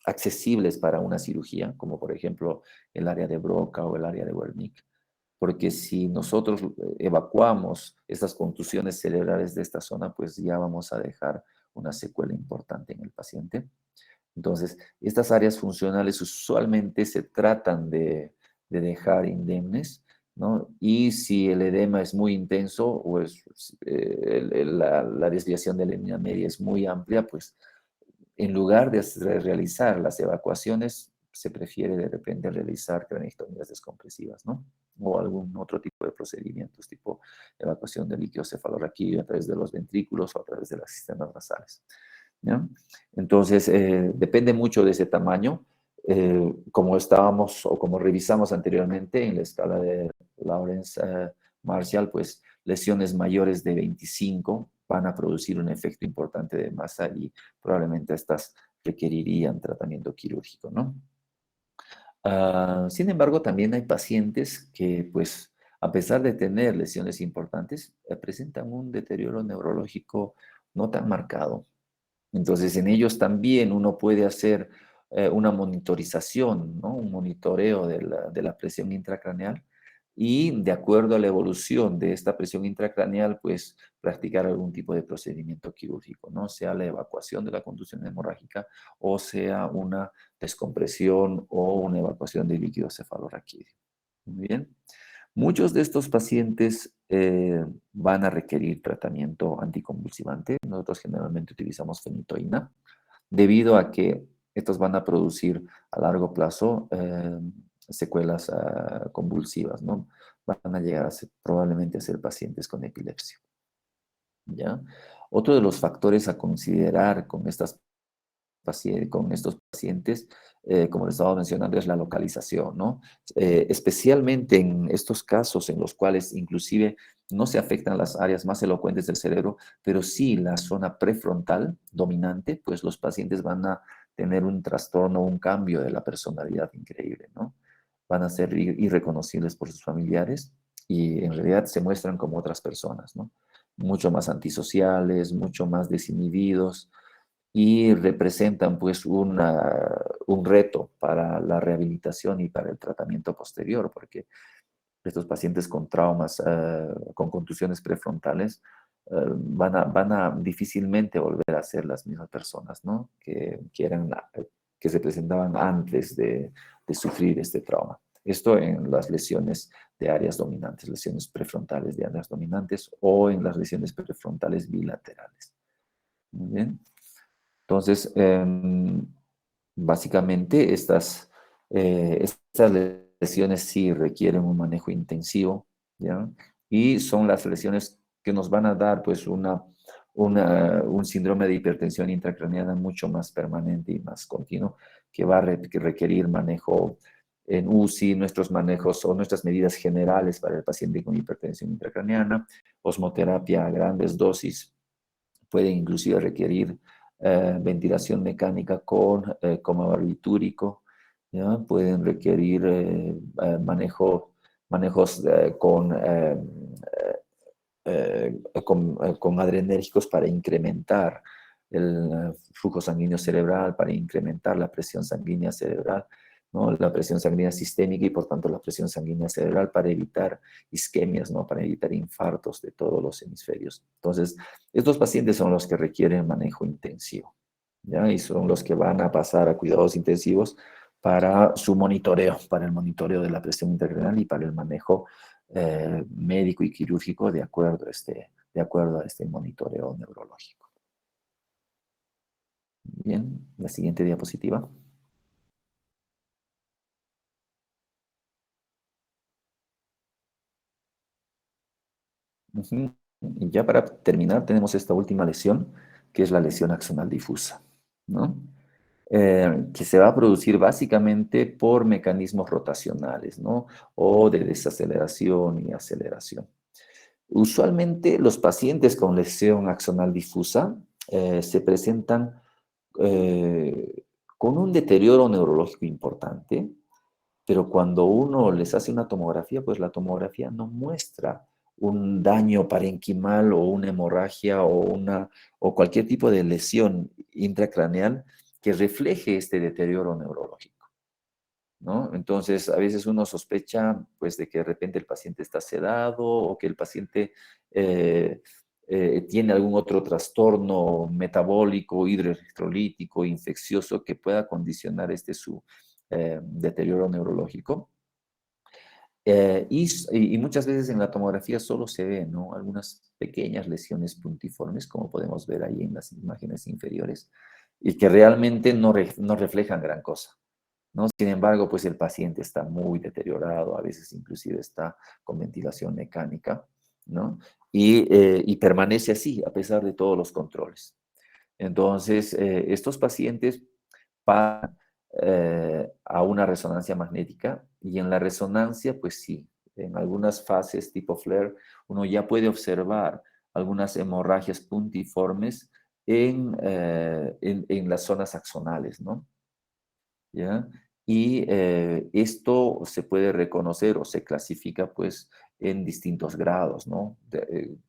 accesibles para una cirugía, como por ejemplo el área de Broca o el área de Wernicke. Porque si nosotros evacuamos estas contusiones cerebrales de esta zona, pues ya vamos a dejar una secuela importante en el paciente. Entonces, estas áreas funcionales usualmente se tratan de dejar indemnes, ¿no? Y si el edema es muy intenso o la desviación de la línea media es muy amplia, pues en lugar de realizar las evacuaciones, se prefiere de repente realizar craniotomías descompresivas, ¿no? O algún otro tipo de procedimientos, tipo evacuación de líquido cefalorraquídeo a través de los ventrículos o a través de las cisternas basales, ¿ya? Entonces, depende mucho de ese tamaño. Como estábamos o como revisamos anteriormente en la escala de Lawrence Marshall, pues lesiones mayores de 25 van a producir un efecto importante de masa y probablemente estas requerirían tratamiento quirúrgico, ¿no? Sin embargo, también hay pacientes que, pues, a pesar de tener lesiones importantes, presentan un deterioro neurológico no tan marcado. Entonces, en ellos también uno puede hacer una monitorización, ¿no? Un monitoreo de la presión intracraneal y de acuerdo a la evolución de esta presión intracraneal, pues practicar algún tipo de procedimiento quirúrgico, ¿no? Sea la evacuación de la contusión hemorrágica o sea una descompresión o una evacuación de líquido cefalorraquídeo. Muy bien. Muchos de estos pacientes van a requerir tratamiento anticonvulsivante. Nosotros generalmente utilizamos fenitoína debido a que estos van a producir a largo plazo secuelas convulsivas, ¿no? Van a llegar a ser, probablemente a ser pacientes con epilepsia, ¿ya? Otro de los factores a considerar con con estos pacientes, como les estaba mencionando, es la localización, ¿no? Especialmente en estos casos en los cuales inclusive no se afectan las áreas más elocuentes del cerebro, pero sí la zona prefrontal dominante, pues los pacientes van a tener un trastorno, un cambio de la personalidad increíble, ¿no? Van a ser irreconocibles por sus familiares y en realidad se muestran como otras personas, ¿no? Mucho más antisociales, mucho más desinhibidos, y representan pues un reto para la rehabilitación y para el tratamiento posterior, porque estos pacientes con traumas, con contusiones prefrontales, van a difícilmente volver a ser las mismas personas, ¿no? Que se presentaban antes de sufrir este trauma. Esto en las lesiones de áreas dominantes, lesiones prefrontales de áreas dominantes o en las lesiones prefrontales bilaterales. Muy bien. Entonces, básicamente estas lesiones sí requieren un manejo intensivo, ¿ya? Y son las lesiones que nos van a dar pues un síndrome de hipertensión intracraneana mucho más permanente y más continuo, que va a requerir manejo en UCI, nuestros manejos o nuestras medidas generales para el paciente con hipertensión intracraneana, osmoterapia a grandes dosis, pueden inclusive requerir ventilación mecánica con coma barbitúrico, ¿ya? Pueden requerir manejos con adrenérgicos para incrementar el flujo sanguíneo cerebral, para incrementar la presión sanguínea cerebral, ¿no? La presión sanguínea sistémica y por tanto la presión sanguínea cerebral para evitar isquemias, ¿no? Para evitar infartos de todos los hemisferios. Entonces, estos pacientes son los que requieren manejo intensivo, ¿ya? Y son los que van a pasar a cuidados intensivos para su monitoreo, para el monitoreo de la presión intracraneal y para el manejo médico y quirúrgico de acuerdo a este monitoreo neurológico. Bien, la siguiente diapositiva. Ujú. Y ya para terminar, tenemos esta última lesión, que es la lesión axonal difusa, ¿no? Que se va a producir básicamente por mecanismos rotacionales, ¿no? O de desaceleración y aceleración. Usualmente los pacientes con lesión axonal difusa se presentan con un deterioro neurológico importante, pero cuando uno les hace una tomografía, pues la tomografía no muestra un daño parenquimal o una hemorragia o cualquier tipo de lesión intracraneal que refleje este deterioro neurológico, ¿no? Entonces, a veces uno sospecha, pues, de que de repente el paciente está sedado o que el paciente tiene algún otro trastorno metabólico, hidroelectrolítico, infeccioso que pueda condicionar su deterioro neurológico. Y muchas veces en la tomografía solo se ven, ¿no? Algunas pequeñas lesiones puntiformes, como podemos ver ahí en las imágenes inferiores, y que realmente no reflejan gran cosa, ¿no? Sin embargo, pues el paciente está muy deteriorado, a veces inclusive está con ventilación mecánica, ¿no? Y permanece así a pesar de todos los controles. Entonces, estos pacientes van a una resonancia magnética y en la resonancia, pues sí, en algunas fases tipo flare, uno ya puede observar algunas hemorragias puntiformes en las zonas axonales, ¿no? ¿Ya? Y esto se puede reconocer o se clasifica pues en distintos grados, ¿no?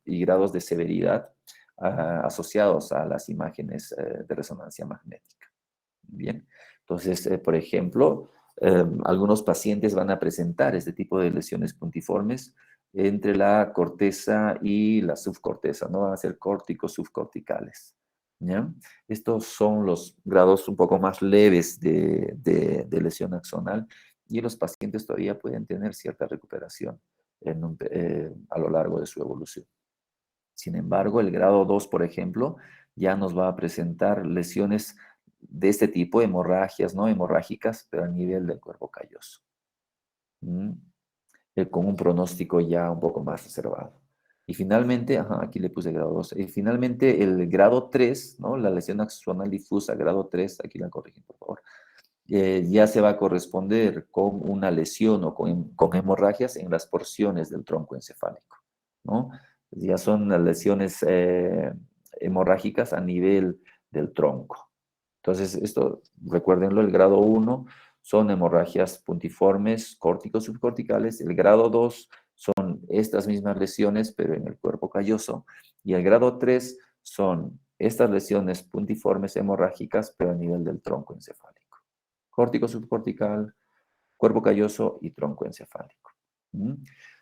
Y grados de severidad asociados a las imágenes de resonancia magnética. Bien, Entonces, por ejemplo, algunos pacientes van a presentar este tipo de lesiones puntiformes entre la corteza y la subcorteza, ¿no? Van a ser córticos subcorticales, ¿ya? Estos son los grados un poco más leves de lesión axonal y los pacientes todavía pueden tener cierta recuperación a lo largo de su evolución. Sin embargo, el grado 2, por ejemplo, ya nos va a presentar lesiones de este tipo, hemorragias, ¿no? Hemorrágicas, pero a nivel del cuerpo calloso. Con un pronóstico ya un poco más reservado. Y finalmente, aquí le puse grado 2, y finalmente el grado 3, ¿no? La lesión axonal difusa, grado 3, aquí la corrigen, por favor, ya se va a corresponder con una lesión o con hemorragias en las porciones del tronco encefálico, ¿no? Ya son las lesiones hemorrágicas a nivel del tronco. Entonces, esto, recuérdenlo, el grado 1 son hemorragias puntiformes, córticos subcorticales. El grado 2 son estas mismas lesiones, pero en el cuerpo calloso. Y el grado 3 son estas lesiones puntiformes hemorrágicas, pero a nivel del tronco encefálico. Córtico subcortical, cuerpo calloso y tronco encefálico.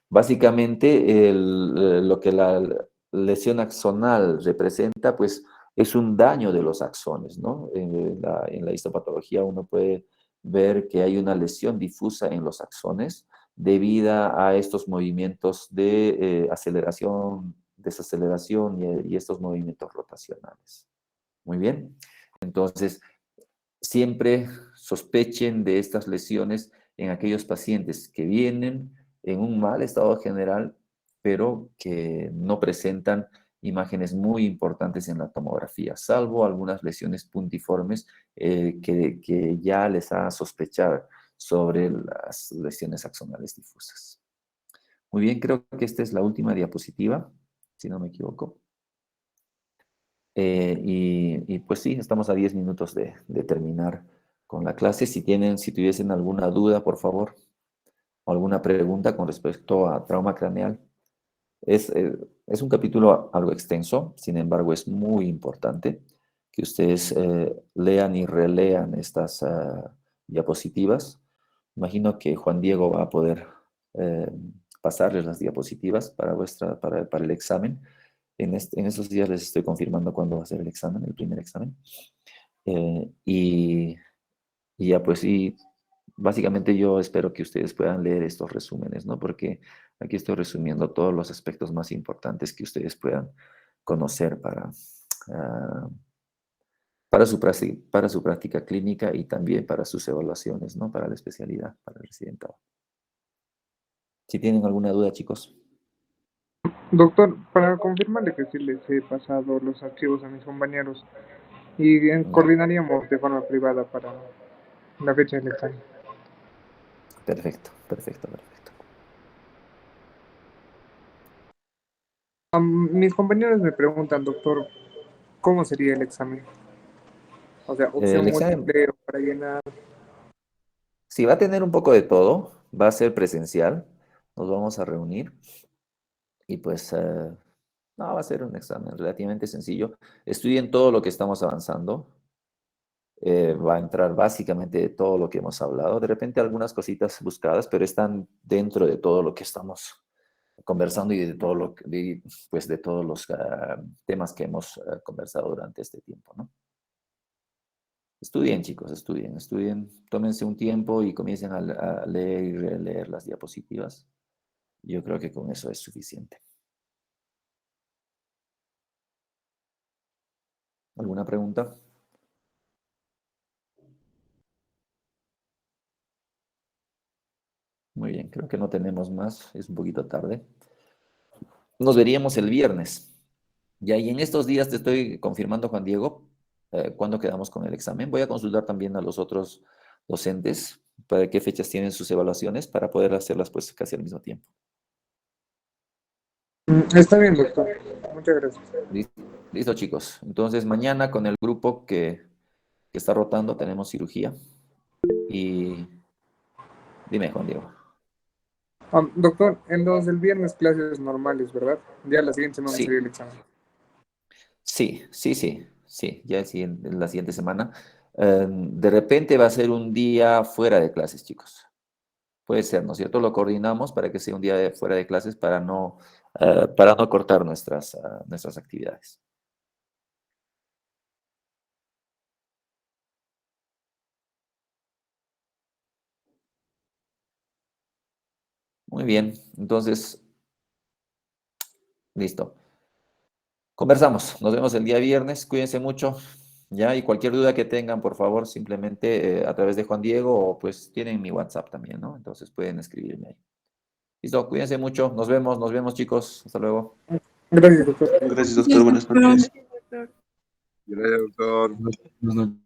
Básicamente, lo que la lesión axonal representa, pues, es un daño de los axones, ¿no? En la histopatología uno puede ver que hay una lesión difusa en los axones debido a estos movimientos de aceleración, desaceleración y estos movimientos rotacionales. Muy bien. Entonces, siempre sospechen de estas lesiones en aquellos pacientes que vienen en un mal estado general, pero que no presentan imágenes muy importantes en la tomografía, salvo algunas lesiones puntiformes que ya les hagan sospechar sobre las lesiones axonales difusas. Muy bien, creo que esta es la última diapositiva, si no me equivoco. Y pues sí, estamos a 10 minutos de terminar con la clase. Si tuviesen alguna duda, por favor, o alguna pregunta con respecto a trauma craneal. Es un capítulo algo extenso, sin embargo, es muy importante que ustedes lean y relean estas diapositivas. Imagino que Juan Diego va a poder pasarles las diapositivas para el examen. En esos días les estoy confirmando cuándo va a ser el examen, el primer examen. Y ya pues sí, básicamente yo espero que ustedes puedan leer estos resúmenes, ¿no? Porque aquí estoy resumiendo todos los aspectos más importantes que ustedes puedan conocer para su práctica clínica y también para sus evaluaciones, ¿no? Para la especialidad, para el residentado. Si tienen alguna duda, chicos. Doctor, para confirmarle que sí les he pasado los archivos a mis compañeros y coordinaríamos de forma privada para la fecha del examen. Perfecto, perfecto, perfecto. Mis compañeros me preguntan, doctor, ¿cómo sería el examen? O sea, opción El examen, múltiple o para llenar. sí, va a tener un poco de todo, va a ser presencial, nos vamos a reunir y pues no, va a ser un examen relativamente sencillo. Estudien todo lo que estamos avanzando, va a entrar básicamente de todo lo que hemos hablado, de repente algunas cositas buscadas, pero están dentro de todo lo que estamos conversando y de todo pues de todos los temas que hemos conversado durante este tiempo, ¿no? Estudien, chicos, estudien, tómense un tiempo y comiencen a leer y releer las diapositivas. Yo creo que con eso es suficiente. ¿Alguna pregunta? Muy bien, creo que no tenemos más, es un poquito tarde. Nos veríamos el viernes. Ya, y en estos días te estoy confirmando, Juan Diego, cuándo quedamos con el examen. Voy a consultar también a los otros docentes para qué fechas tienen sus evaluaciones para poder hacerlas pues casi al mismo tiempo. Está bien, doctor. Muchas gracias. Listo, chicos. Entonces, mañana con el grupo que está rotando tenemos cirugía. Y dime, Juan Diego. Doctor, en los del viernes clases normales, ¿verdad? Ya la siguiente semana Sí, sería el examen. sí. Ya la siguiente semana. De repente va a ser un día fuera de clases, chicos. Puede ser, ¿no es cierto? Lo coordinamos para que sea un día fuera de clases para no cortar nuestras actividades. Muy bien, entonces, listo. Conversamos, nos vemos el día viernes, cuídense mucho, ¿ya? Y cualquier duda que tengan, por favor, simplemente a través de Juan Diego o pues tienen mi WhatsApp también, ¿no? Entonces pueden escribirme ahí. Listo, cuídense mucho, nos vemos chicos, hasta luego. Gracias, doctor. Gracias, doctor. Buenas noches. Gracias, doctor. Buenas noches.